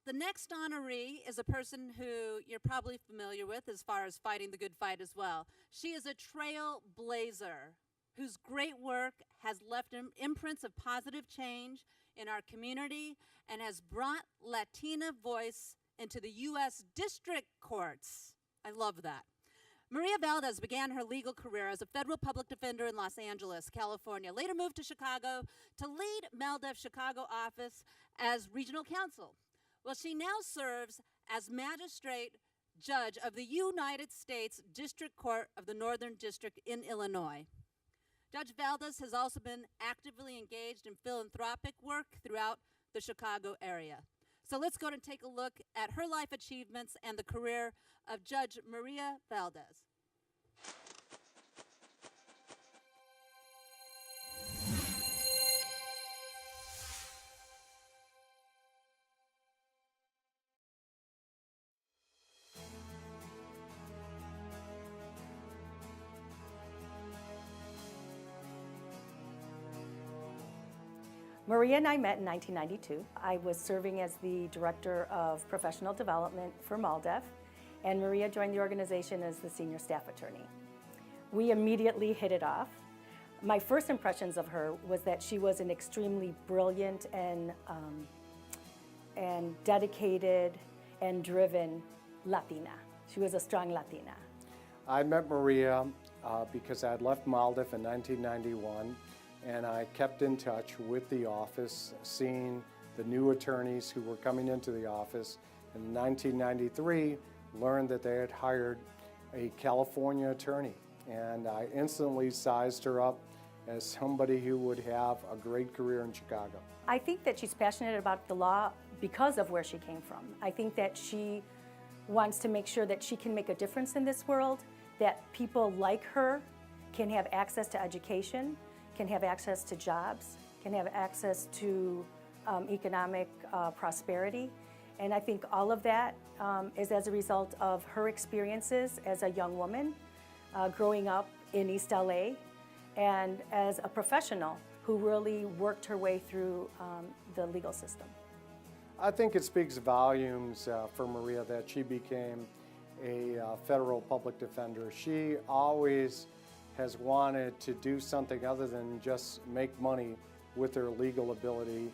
The next honoree is a person who you're probably familiar with as far as fighting the good fight as well. She is a trailblazer whose great work has left imprints of positive change in our community and has brought Latina voice into the U.S. district courts. I love that. Maria Valdez began her legal career as a federal public defender in Los Angeles, California, later moved to Chicago to lead Maldeff's Chicago office as regional counsel. Well, she now serves as magistrate judge of the United States District Court of the Northern District in Illinois. Judge Valdez has also been actively engaged in philanthropic work throughout the Chicago area. So let's go and take a look at her life achievements and the career of Judge Maria Valdez. Maria and I met in 1992. I was serving as the Director of Professional Development for Maldeff, and Maria joined the organization as the Senior Staff Attorney. We immediately hit it off. My first impressions of her was that she was an extremely brilliant and dedicated and driven Latina. She was a strong Latina. I met Maria because I had left Maldeff in 1991. And I kept in touch with the office, seeing the new attorneys who were coming into the office. In 1993, learned that they had hired a California attorney. And I instantly sized her up as somebody who would have a great career in Chicago. I think that she's passionate about the law because of where she came from. I think that she wants to make sure that she can make a difference in this world, that people like her can have access to education, can have access to jobs, can have access to economic prosperity. And I think all of that is as a result of her experiences as a young woman, growing up in East LA, and as a professional who really worked her way through the legal system. I think it speaks volumes for Maria that she became a federal public defender. She always has wanted to do something other than just make money with her legal ability.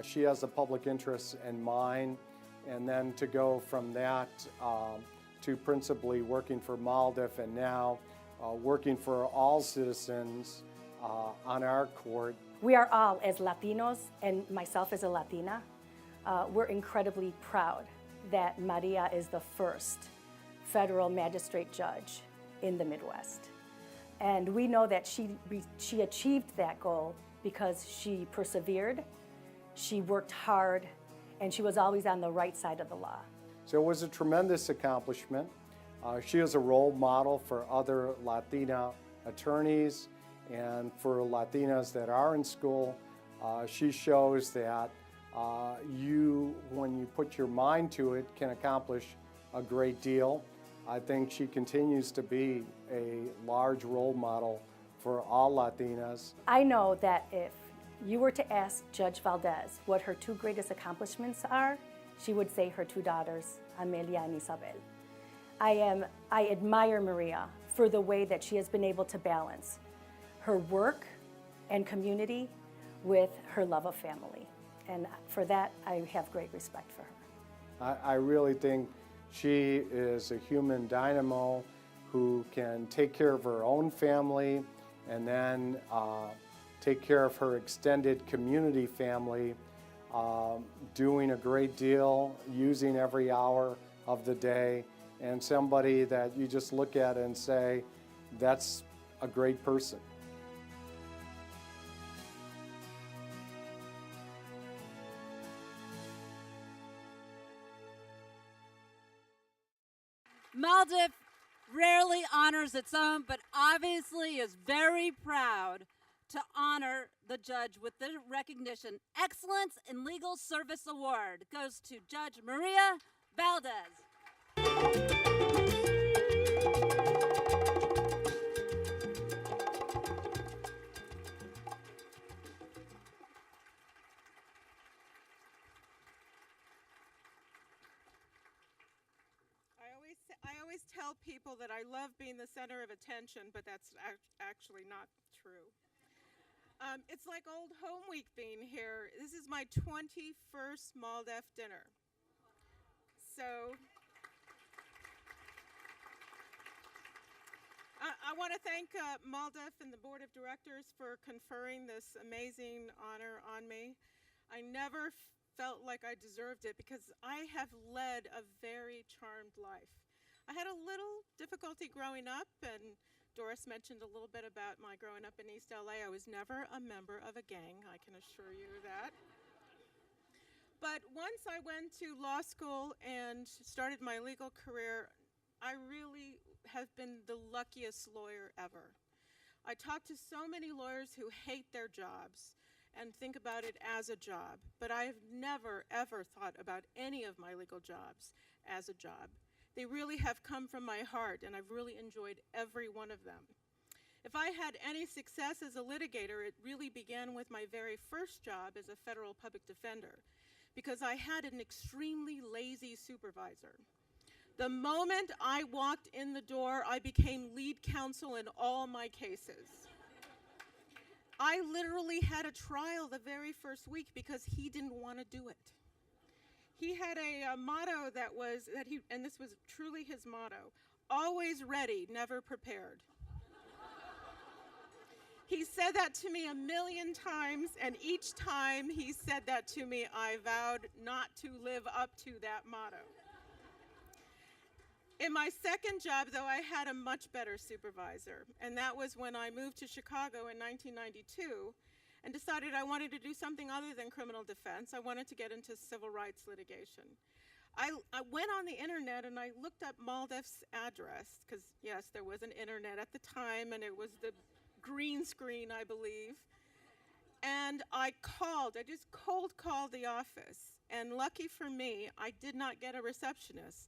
She has the public interest in mind, and then to go from that to principally working for Maldeff and now working for all citizens on our court. We are all, as Latinos, and myself as a Latina, we're incredibly proud that Maria is the first federal magistrate judge in the Midwest. And we know that she achieved that goal because she persevered, she worked hard, and she was always on the right side of the law. So it was a tremendous accomplishment. She is a role model for other Latina attorneys and for Latinas that are in school. She shows that you, when you put your mind to it, can accomplish a great deal. I think she continues to be a large role model for all Latinas. I know that if you were to ask Judge Valdez what her two greatest accomplishments are, she would say her two daughters, Amelia and Isabel. I admire Maria for the way that she has been able to balance her work and community with her love of family. And for that, I have great respect for her. I really think she is a human dynamo who can take care of her own family and then take care of her extended community family, doing a great deal, using every hour of the day, and somebody that you just look at and say, that's a great person. Maldiv rarely honors its own, but obviously is very proud to honor the judge with the recognition Excellence in Legal Service Award goes to Judge Maria Valdez. I always tell people that I love being the center of attention, but that's actually not true. It's like old home week being here. This is my 21st MALDEF dinner. So I want to thank MALDEF and the board of directors for conferring this amazing honor on me. I never felt like I deserved it because I have led a very charmed life. I had a little difficulty growing up, and Doris mentioned a little bit about my growing up in East LA. I was never a member of a gang, I can assure you that. But once I went to law school and started my legal career, I really have been the luckiest lawyer ever. I talk to so many lawyers who hate their jobs and think about it as a job, but I have never, ever thought about any of my legal jobs as a job. They really have come from my heart, and I've really enjoyed every one of them. If I had any success as a litigator, it really began with my very first job as a federal public defender, because I had an extremely lazy supervisor. The moment I walked in the door, I became lead counsel in all my cases. I literally had a trial the very first week because he didn't want to do it. He had a motto and this was truly his motto: always ready, never prepared. He said that to me 1,000,000 times, and each time he said that to me, I vowed not to live up to that motto. In my second job, though, I had a much better supervisor, and that was when I moved to Chicago in 1992 and decided I wanted to do something other than criminal defense. I wanted to get into civil rights litigation. I went on the internet and I looked up MALDEF's address, because yes, there was an internet at the time, and it was the green screen, I believe. And I just cold called the office, and lucky for me, I did not get a receptionist.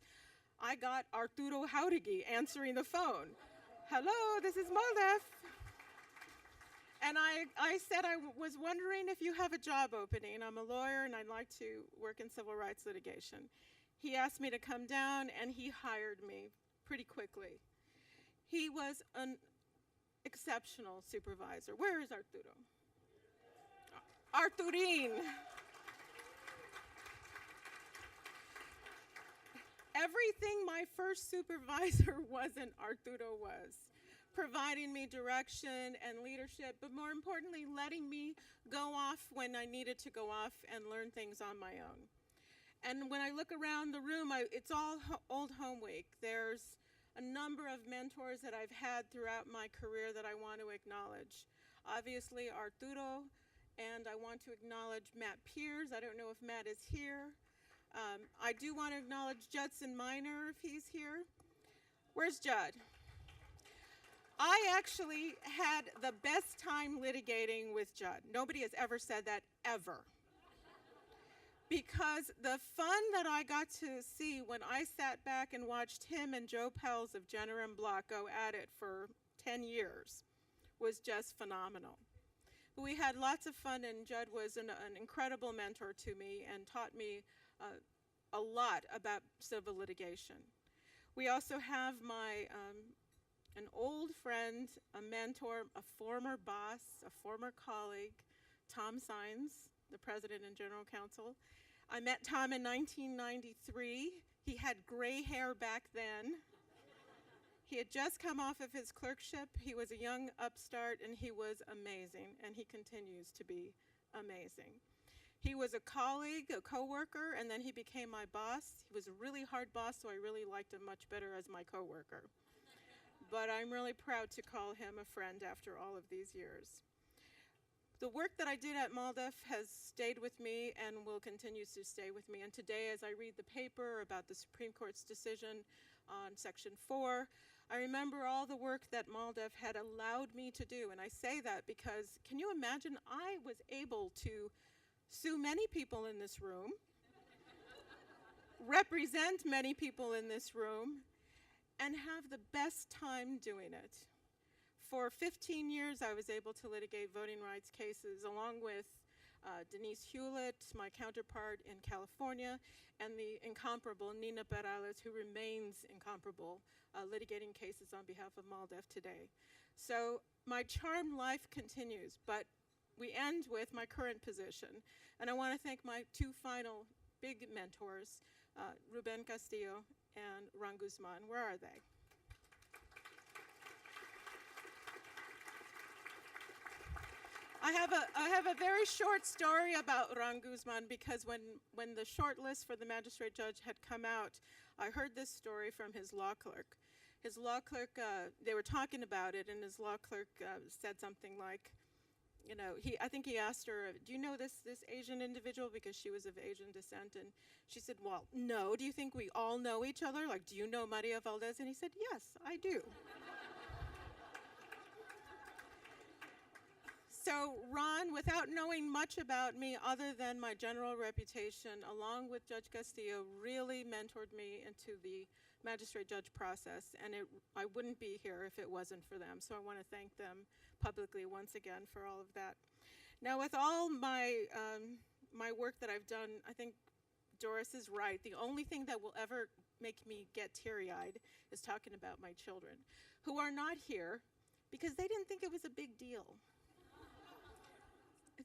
I got Arturo Jauregui answering the phone. Hello, this is MALDEF. And I said I was wondering if you have a job opening. I'm a lawyer and I'd like to work in civil rights litigation. He asked me to come down, and he hired me pretty quickly. He was an exceptional supervisor. Where is Arturo? Arturín. Everything my first supervisor wasn't, Arturo was. Providing me direction and leadership, but more importantly, letting me go off when I needed to go off and learn things on my own. And when I look around the room, it's all old home week. There's a number of mentors that I've had throughout my career that I want to acknowledge. Obviously, Arturo, and I want to acknowledge Matt Piers. I don't know if Matt is here. I do want to acknowledge Judson Minor if he's here. Where's Judd? I actually had the best time litigating with Judd. Nobody has ever said that, ever. Because the fun that I got to see when I sat back and watched him and Joe Pels of Jenner and Block go at it for 10 years was just phenomenal. But we had lots of fun, and Judd was an incredible mentor to me and taught me a lot about civil litigation. We also have an old friend, a mentor, a former boss, a former colleague, Tom Sines, the president and general counsel. I met Tom in 1993. He had gray hair back then. He had just come off of his clerkship. He was a young upstart, and he was amazing, and he continues to be amazing. He was a colleague, a coworker, and then he became my boss. He was a really hard boss, so I really liked him much better as my coworker. But I'm really proud to call him a friend after all of these years. The work that I did at MALDEF has stayed with me and will continue to stay with me. And today, as I read the paper about the Supreme Court's decision on Section 4, I remember all the work that MALDEF had allowed me to do. And I say that because, can you imagine, I was able to sue many people in this room, represent many people in this room, and have the best time doing it. For 15 years, I was able to litigate voting rights cases along with Denise Hewlett, my counterpart in California, and the incomparable Nina Perales, who remains incomparable, litigating cases on behalf of MALDEF today. So my charmed life continues, but we end with my current position. And I want to thank my two final big mentors, Ruben Castillo and Ron Guzman. Where are they? I have a very short story about Ron Guzman because when the short list for the magistrate judge had come out, I heard this story from his law clerk. His law clerk, they were talking about it, and his law clerk said something like, you know, I think he asked her, do you know this Asian individual, because she was of Asian descent? And she said, well, no. Do you think we all know each other? Like, do you know Maria Valdez? And he said, yes, I do. So Ron, without knowing much about me other than my general reputation, along with Judge Castillo, really mentored me into the magistrate judge process, and I wouldn't be here if it wasn't for them. So I want to thank them publicly once again for all of that. Now, with all my my work that I've done, I think Doris is right. The only thing that will ever make me get teary-eyed is talking about my children, who are not here because they didn't think it was a big deal.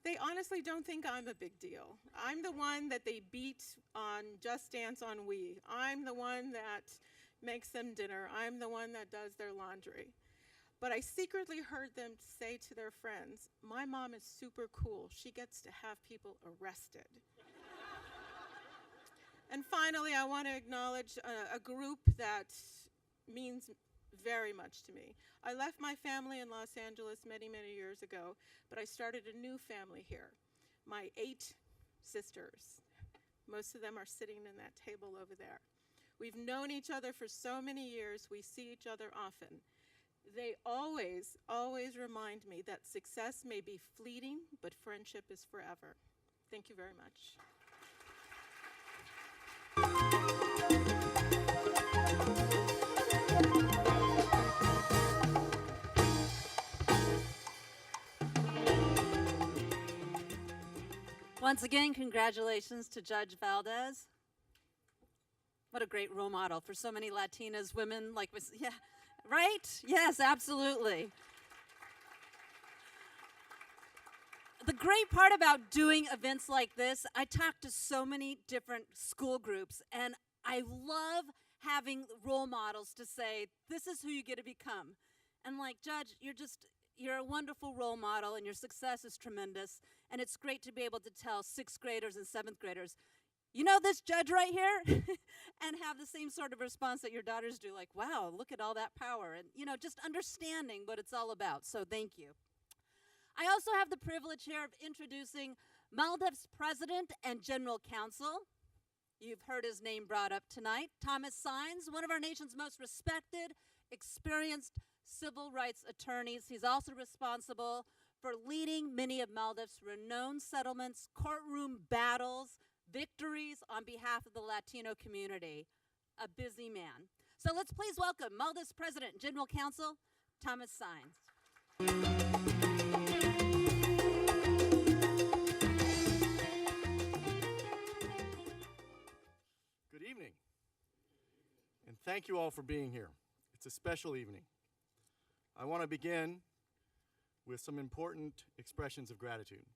They honestly don't think I'm a big deal. I'm the one that they beat on Just Dance on Wii. I'm the one that makes them dinner. I'm the one that does their laundry. But I secretly heard them say to their friends, my mom is super cool. She gets to have people arrested. And finally, I want to acknowledge a group that means very much to me. I left my family in Los Angeles many, many years ago, but I started a new family here. My 8 sisters. Most of them are sitting in that table over there. We've known each other for so many years. We see each other often. They always, always remind me that success may be fleeting, but friendship is forever. Thank you very much. Once again, congratulations to Judge Valdez. What a great role model for so many Latinas, women, like, yeah, right? Yes, absolutely. The great part about doing events like this, I talk to so many different school groups, and I love having role models to say, this is who you get to become. And like, Judge, you're a wonderful role model, and your success is tremendous, and it's great to be able to tell 6th graders and 7th graders, you know this judge right here? And have the same sort of response that your daughters do, like, wow, look at all that power, and, you know, just understanding what it's all about, so thank you. I also have the privilege here of introducing MALDEF's president and general counsel, You've heard his name brought up tonight. Thomas Sines, one of our nation's most respected, experienced civil rights attorneys. He's also responsible for leading many of Maldiv's renowned settlements, courtroom battles, victories on behalf of the Latino community. A busy man. So let's please welcome Maldiv's President and General Counsel, Thomas Sines. Good evening, and thank you all for being here. It's a special evening. I want to begin with some important expressions of gratitude.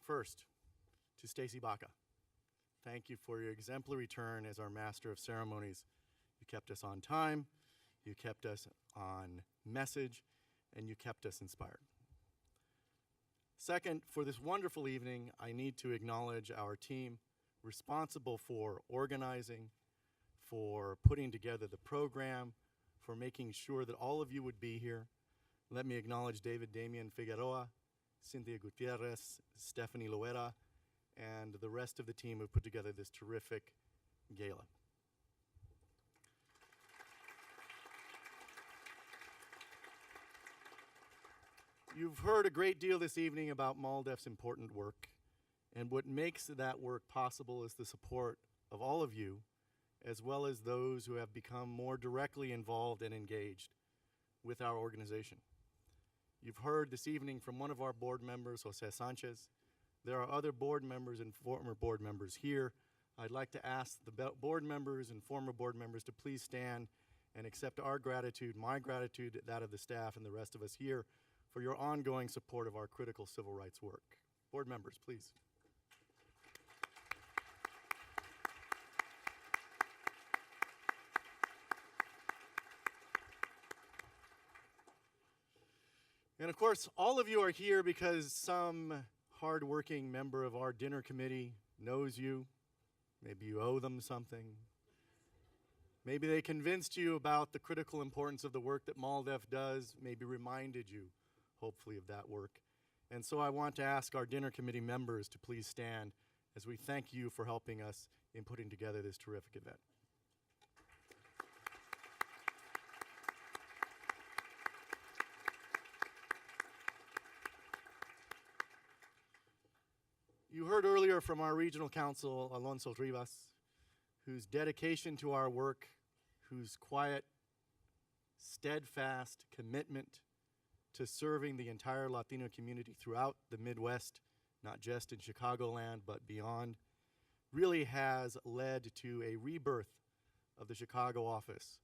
First, to Stacy Baca. Thank you for your exemplary turn as our Master of Ceremonies. You kept us on time, you kept us on message, and you kept us inspired. Second, for this wonderful evening, I need to acknowledge our team responsible for organizing, for putting together the program, for making sure that all of you would be here. Let me acknowledge David Damian Figueroa, Cynthia Gutierrez, Stephanie Loera, and the rest of the team who put together this terrific gala. You've heard a great deal this evening about MALDEF's important work, and what makes that work possible is the support of all of you, as well as those who have become more directly involved and engaged with our organization. You've heard this evening from one of our board members, Jose Sanchez. There are other board members and former board members here. I'd like to ask the board members and former board members to please stand and accept our gratitude, my gratitude, that of the staff and the rest of us here, for your ongoing support of our critical civil rights work. Board members, please. And of course, all of you are here because some hardworking member of our dinner committee knows you. Maybe you owe them something. Maybe they convinced you about the critical importance of the work that MALDEF does, maybe reminded you, hopefully, of that work. And so I want to ask our dinner committee members to please stand as we thank you for helping us in putting together this terrific event. You heard earlier from our regional counsel, Alonso Rivas, whose dedication to our work, whose quiet, steadfast commitment to serving the entire Latino community throughout the Midwest, not just in Chicagoland, but beyond, really has led to a rebirth of the Chicago office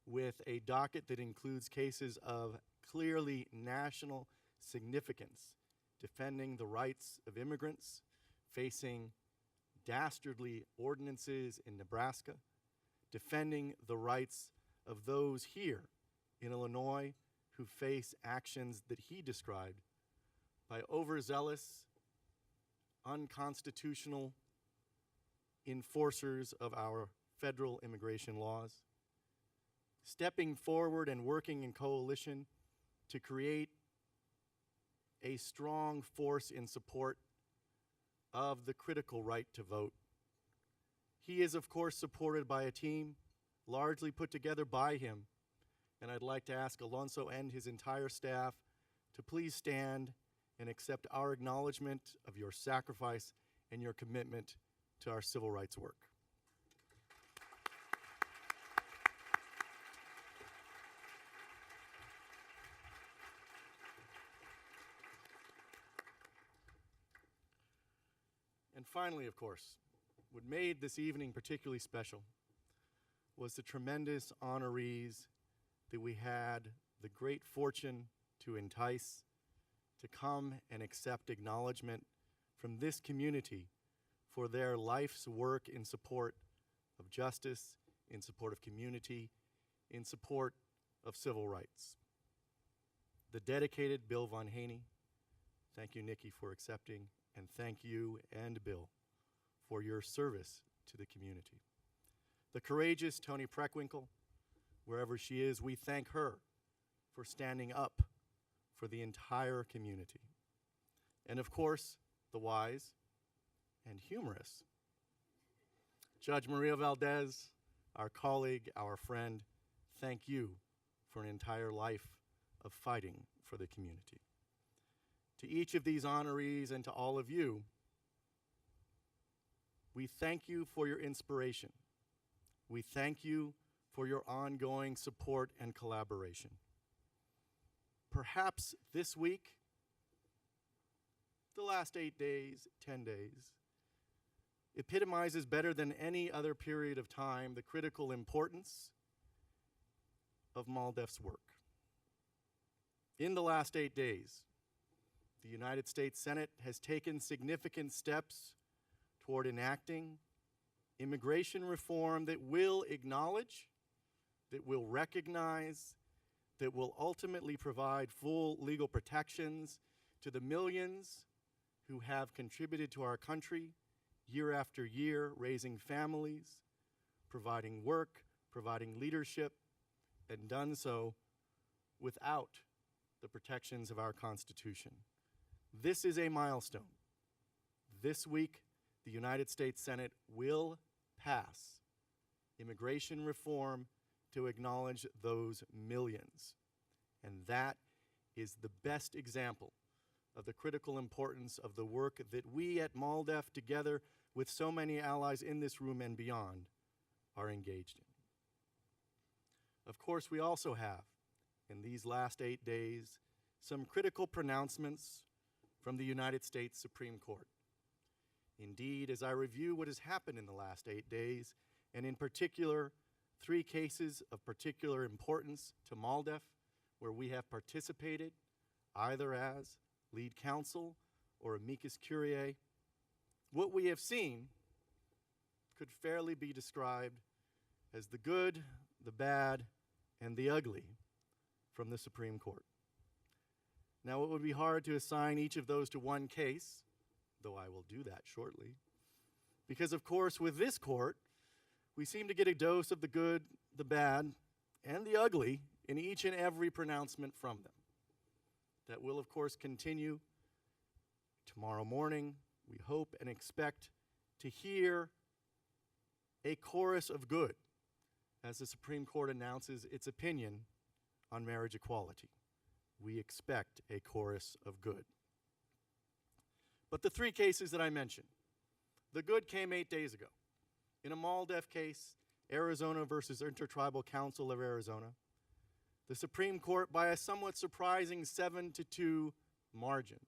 with a docket that includes cases of clearly national significance, defending the rights of immigrants, facing dastardly ordinances in Nebraska, defending the rights of those here in Illinois who face actions that he described by overzealous, unconstitutional enforcers of our federal immigration laws, stepping forward and working in coalition to create a strong force in support of the critical right to vote. He is, of course, supported by a team largely put together by him, and I'd like to ask Alonso and his entire staff to please stand and accept our acknowledgement of your sacrifice and your commitment to our civil rights work. And finally, of course, what made this evening particularly special was the tremendous honorees that we had the great fortune to entice to come and accept acknowledgement from this community for their life's work in support of justice, in support of community, in support of civil rights. The dedicated Bill Von Haney, thank you, Nikki, for accepting, and thank you and Bill for your service to the community. The courageous Toni Preckwinkle, wherever she is, we thank her for standing up for the entire community. And of course, the wise and humorous Judge Maria Valdez, our colleague, our friend, thank you for an entire life of fighting for the community. To each of these honorees and to all of you, we thank you for your inspiration. We thank you for your ongoing support and collaboration. Perhaps this week, the last 8 days, 10 days, epitomizes better than any other period of time the critical importance of MALDEF's work. In the last 8 days, the United States Senate has taken significant steps toward enacting immigration reform that will acknowledge, that will recognize, that will ultimately provide full legal protections to the millions who have contributed to our country year after year, raising families, providing work, providing leadership, and done so without the protections of our Constitution. This is a milestone. This week, the United States Senate will pass immigration reform to acknowledge those millions. And that is the best example of the critical importance of the work that we at MALDEF, together with so many allies in this room and beyond, are engaged in. Of course, we also have, in these last 8 days, some critical pronouncements from the United States Supreme Court. Indeed, as I review what has happened in the last 8 days, and in particular, 3 cases of particular importance to MALDEF, where we have participated, either as lead counsel or amicus curiae, what we have seen could fairly be described as the good, the bad, and the ugly from the Supreme Court. Now, it would be hard to assign each of those to one case, though I will do that shortly, because of course with this court, we seem to get a dose of the good, the bad, and the ugly in each and every pronouncement from them. That will of course continue tomorrow morning. We hope and expect to hear a chorus of good as the Supreme Court announces its opinion on marriage equality. We expect a chorus of good. But the 3 cases that I mentioned, the good came 8 days ago. In a MALDEF case, Arizona versus Intertribal Council of Arizona, the Supreme Court, by a somewhat surprising 7-2 margin,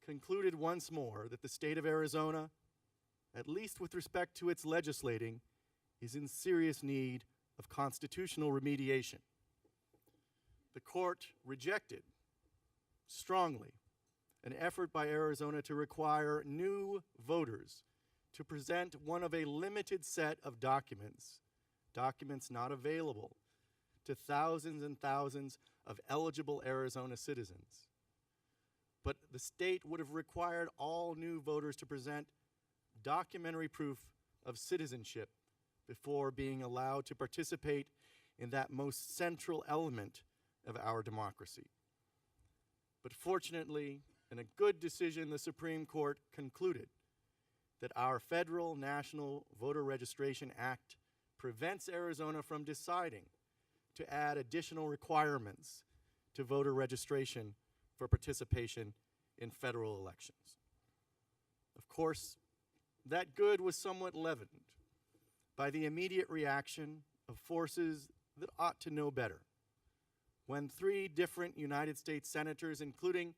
concluded once more that the state of Arizona, at least with respect to its legislating, is in serious need of constitutional remediation. The court rejected strongly an effort by Arizona to require new voters to present one of a limited set of documents not available to thousands and thousands of eligible Arizona citizens. But the state would have required all new voters to present documentary proof of citizenship before being allowed to participate in that most central element of our democracy. But fortunately, in a good decision, the Supreme Court concluded that our Federal National Voter Registration Act prevents Arizona from deciding to add additional requirements to voter registration for participation in federal elections. Of course, that good was somewhat leavened by the immediate reaction of forces that ought to know better, when 3 different United States senators, including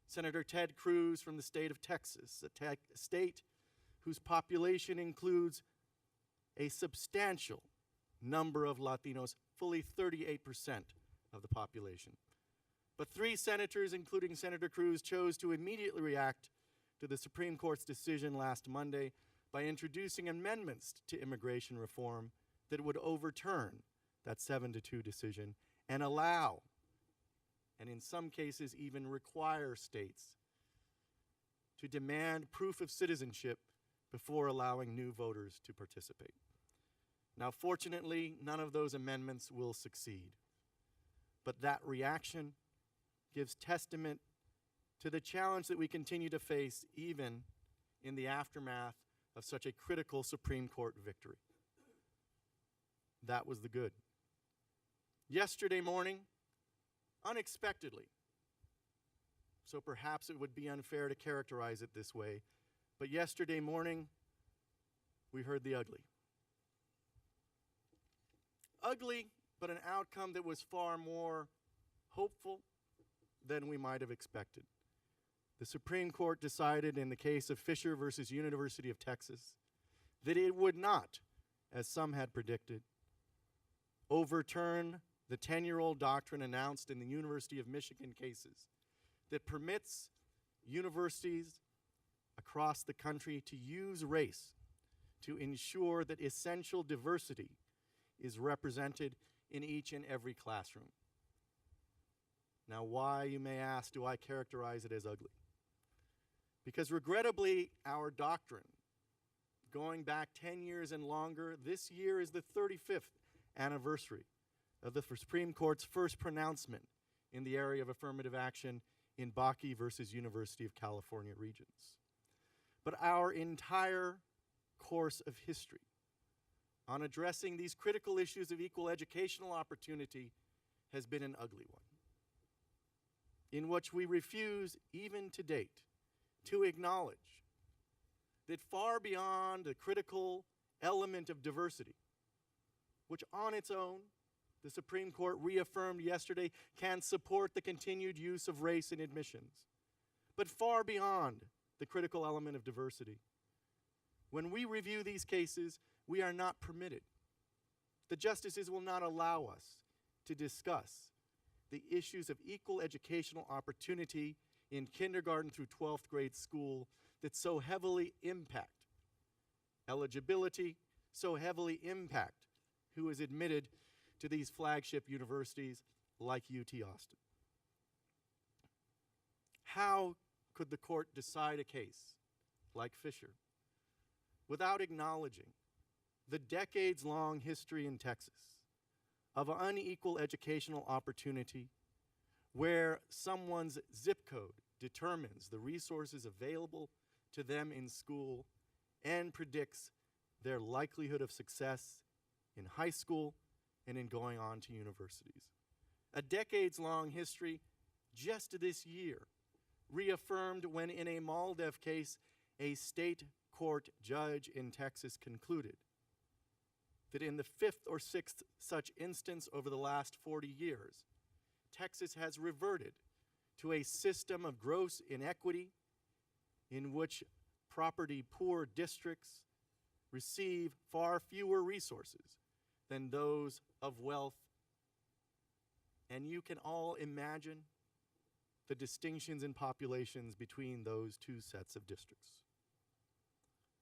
Senator Ted Cruz from the state of Texas, a state whose population includes a substantial number of Latinos, fully 38% of the population. But 3 senators, including Senator Cruz, chose to immediately react to the Supreme Court's decision last Monday by introducing amendments to immigration reform that would overturn that 7-2 decision and allow, and in some cases even require, states to demand proof of citizenship before allowing new voters to participate. Now, fortunately, none of those amendments will succeed. But that reaction gives testament to the challenge that we continue to face even in the aftermath of such a critical Supreme Court victory. That was the good. Yesterday morning, unexpectedly, so perhaps it would be unfair to characterize it this way, but yesterday morning, we heard the ugly. Ugly, but an outcome that was far more hopeful than we might have expected. The Supreme Court decided in the case of Fisher versus University of Texas that it would not, as some had predicted, overturn the 10-year-old doctrine announced in the University of Michigan cases that permits universities across the country to use race to ensure that essential diversity is represented in each and every classroom. Now, why, you may ask, do I characterize it as ugly? Because regrettably, our doctrine, going back 10 years and longer, this year is the 35th anniversary of the Supreme Court's first pronouncement in the area of affirmative action in Bakke versus University of California Regents. But our entire course of history on addressing these critical issues of equal educational opportunity has been an ugly one, in which we refuse, even to date, to acknowledge that far beyond the critical element of diversity, which on its own, the Supreme Court reaffirmed yesterday, can support the continued use of race in admissions, but far beyond the critical element of diversity, when we review these cases, we are not permitted. The justices will not allow us to discuss the issues of equal educational opportunity in kindergarten through 12th grade school that so heavily impact eligibility, so heavily impact who is admitted to these flagship universities like UT Austin. How could the court decide a case like Fisher without acknowledging the decades-long history in Texas of unequal educational opportunity, where someone's zip code determines the resources available to them in school and predicts their likelihood of success in high school and in going on to universities? A decades-long history just this year reaffirmed when, in a MALDEF case, a state court judge in Texas concluded that in the fifth or sixth such instance over the last 40 years, Texas has reverted to a system of gross inequity in which property-poor districts receive far fewer resources than those of wealth. And you can all imagine the distinctions in populations between those two sets of districts.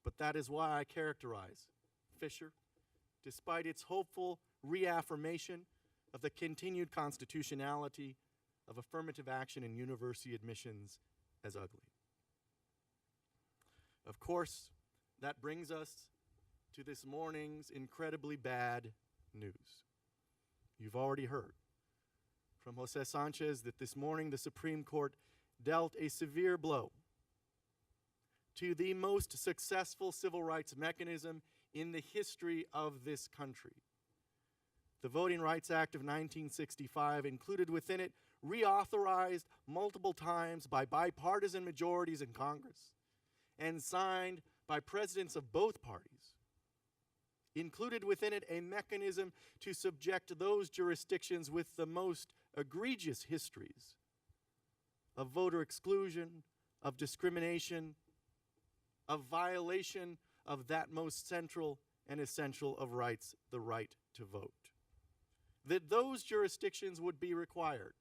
But that is why I characterize Fisher, despite its hopeful reaffirmation of the continued constitutionality of affirmative action in university admissions, as ugly. Of course, that brings us to this morning's incredibly bad news. You've already heard from Jose Sanchez that this morning the Supreme Court dealt a severe blow to the most successful civil rights mechanism in the history of this country. The Voting Rights Act of 1965 included within it, reauthorized multiple times by bipartisan majorities in Congress and signed by presidents of both parties, included within it a mechanism to subject those jurisdictions with the most egregious histories of voter exclusion, of discrimination, of violation of that most central and essential of rights, the right to vote. That those jurisdictions would be required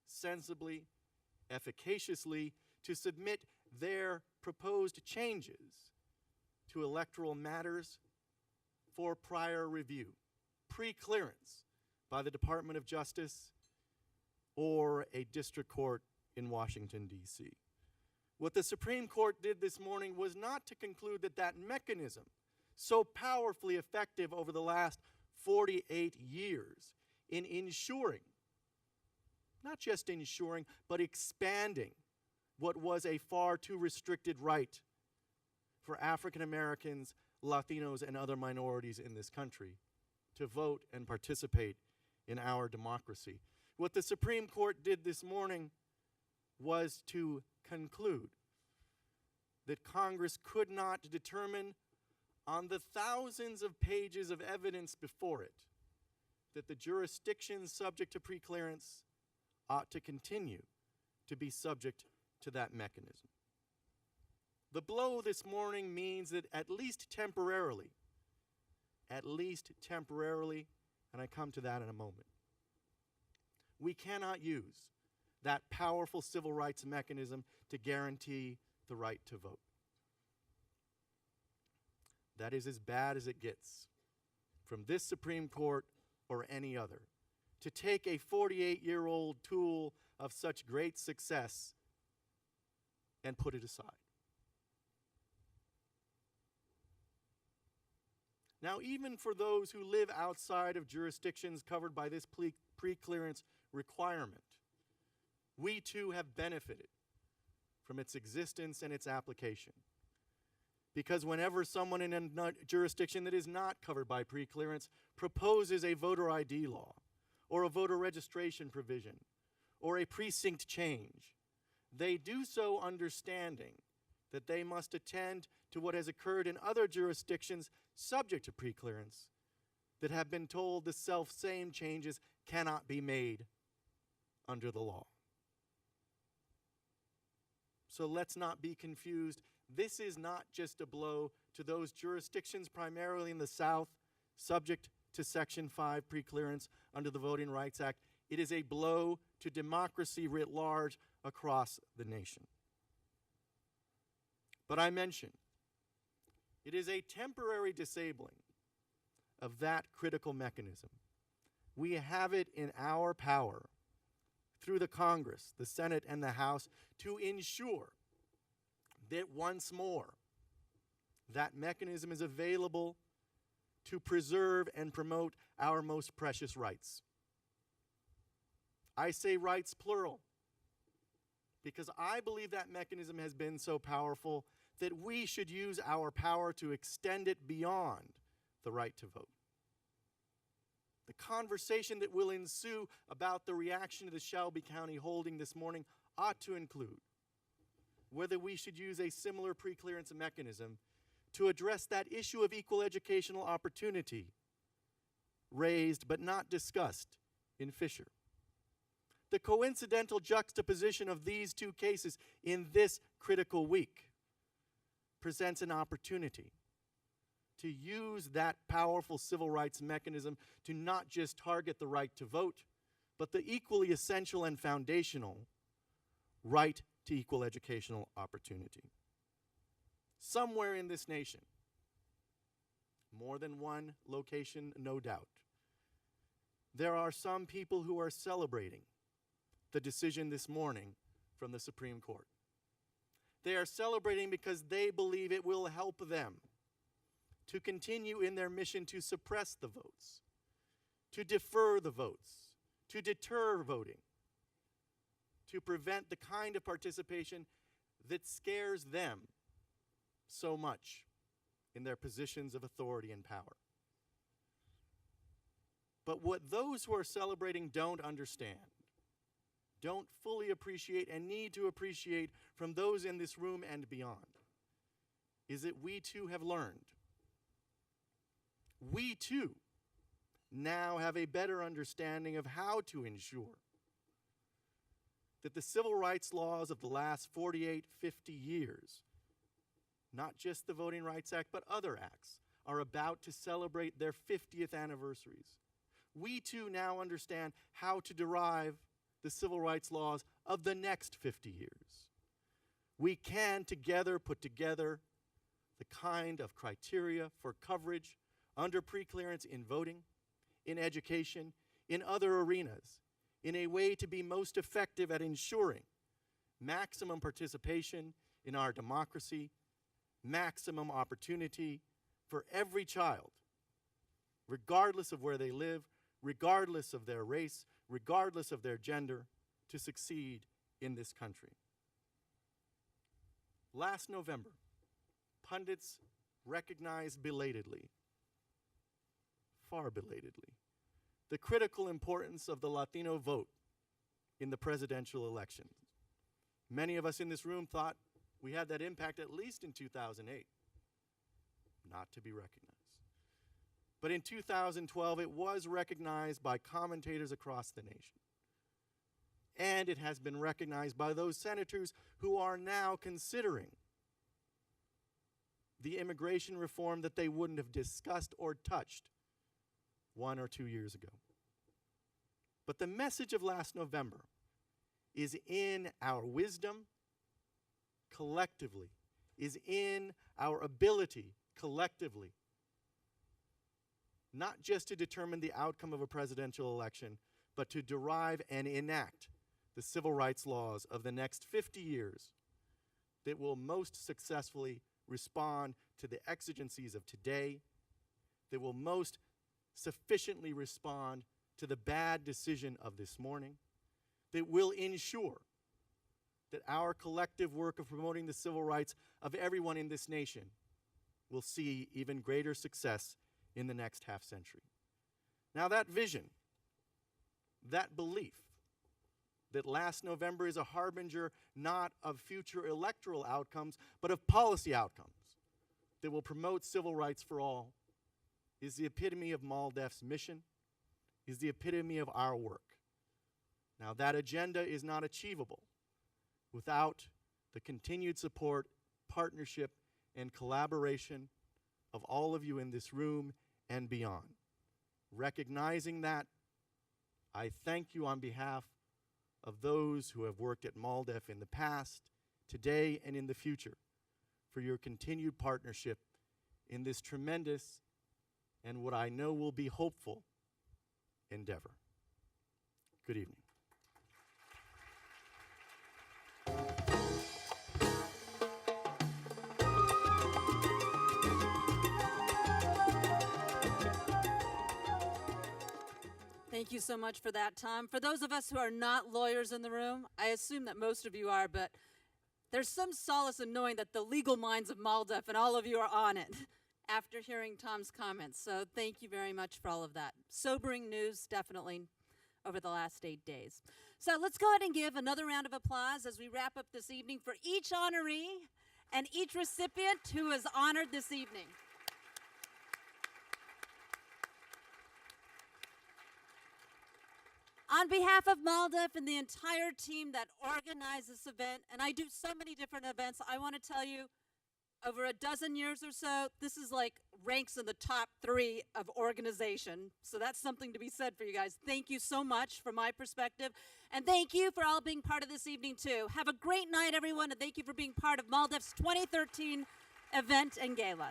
sensibly, efficaciously, to submit their proposed changes to electoral matters for prior review, pre-clearance by the Department of Justice or a district court in Washington, D.C. What the Supreme Court did this morning was not to conclude that that mechanism, so powerfully effective over the last 48 years in ensuring, not just ensuring, but expanding what was a far too restricted right for African Americans, Latinos, and other minorities in this country to vote and participate in our democracy. What the Supreme Court did this morning was to conclude that Congress could not determine on the thousands of pages of evidence before it that the jurisdictions subject to preclearance ought to continue to be subject to that mechanism. The blow this morning means that at least temporarily, and I come to that in a moment, we cannot use that powerful civil rights mechanism to guarantee the right to vote. That is as bad as it gets from this Supreme Court or any other, to take a 48-year-old tool of such great success and put it aside. Now, even for those who live outside of jurisdictions covered by this preclearance requirement, we too have benefited from its existence and its application. Because whenever someone in a jurisdiction that is not covered by preclearance proposes a voter ID law, or a voter registration provision, or a precinct change, they do so understanding that they must attend to what has occurred in other jurisdictions subject to preclearance that have been told the self-same changes cannot be made under the law. So let's not be confused. This is not just a blow to those jurisdictions primarily in the South subject to Section 5 preclearance under the Voting Rights Act. It is a blow to democracy writ large across the nation. But I mentioned, it is a temporary disabling of that critical mechanism. We have it in our power through the Congress, the Senate, and the House to ensure that once more that mechanism is available to preserve and promote our most precious rights. I say rights plural because I believe that mechanism has been so powerful that we should use our power to extend it beyond the right to vote. The conversation that will ensue about the reaction to the Shelby County holding this morning ought to include whether we should use a similar preclearance mechanism to address that issue of equal educational opportunity raised but not discussed in Fisher. The coincidental juxtaposition of these two cases in this critical week presents an opportunity to use that powerful civil rights mechanism to not just target the right to vote, but the equally essential and foundational right to equal educational opportunity. Somewhere in this nation, more than one location, no doubt, there are some people who are celebrating the decision this morning from the Supreme Court. They are celebrating because they believe it will help them to continue in their mission to suppress the votes, to defer the votes, to deter voting, to prevent the kind of participation that scares them so much in their positions of authority and power. But what those who are celebrating don't understand, don't fully appreciate, and need to appreciate from those in this room and beyond, is that we too have learned. We too now have a better understanding of how to ensure that the civil rights laws of the last 48, 50 years, not just the Voting Rights Act, but other acts, are about to celebrate their 50th anniversaries. We too now understand how to derive the civil rights laws of the next 50 years. We can together put together the kind of criteria for coverage under preclearance in voting, in education, in other arenas, in a way to be most effective at ensuring maximum participation in our democracy, maximum opportunity for every child, regardless of where they live, regardless of their race, regardless of their gender, to succeed in this country. Last November, pundits recognize belatedly, far belatedly, the critical importance of the Latino vote in the presidential elections. Many of us in this room thought we had that impact at least in 2008. Not to be recognized. But in 2012, it was recognized by commentators across the nation. And it has been recognized by those senators who are now considering the immigration reform that they wouldn't have discussed or touched 1 or 2 years ago. But the message of last November is in our wisdom collectively, is in our ability collectively, not just to determine the outcome of a presidential election, but to derive and enact the civil rights laws of the next 50 years that will most successfully respond to the exigencies of today, that will most sufficiently respond to the bad decision of this morning, that will ensure that our collective work of promoting the civil rights of everyone in this nation will see even greater success in the next half century. Now that vision, that belief, that last November is a harbinger not of future electoral outcomes, but of policy outcomes that will promote civil rights for all, is the epitome of MALDEF's mission, is the epitome of our work. Now that agenda is not achievable without the continued support, partnership, and collaboration of all of you in this room and beyond. Recognizing that, I thank you on behalf of those who have worked at MALDEF in the past, today, and in the future for your continued partnership in this tremendous and what I know will be hopeful endeavor. Good evening. Thank you so much for that, Tom. For those of us who are not lawyers in the room, I assume that most of you are, but there's some solace in knowing that the legal minds of MALDEF and all of you are on it after hearing Tom's comments. So thank you very much for all of that. Sobering news, definitely, over the last 8 days. So let's go ahead and give another round of applause as we wrap up this evening for each honoree and each recipient who is honored this evening. On behalf of MALDEF and the entire team that organized this event, and I do so many different events, I want to tell you, over a dozen years or so, this is like ranks in the top 3 of organization. So that's something to be said for you guys. Thank you so much from my perspective. And thank you for all being part of this evening too. Have a great night, everyone, and thank you for being part of MALDEF's 2013 event and gala.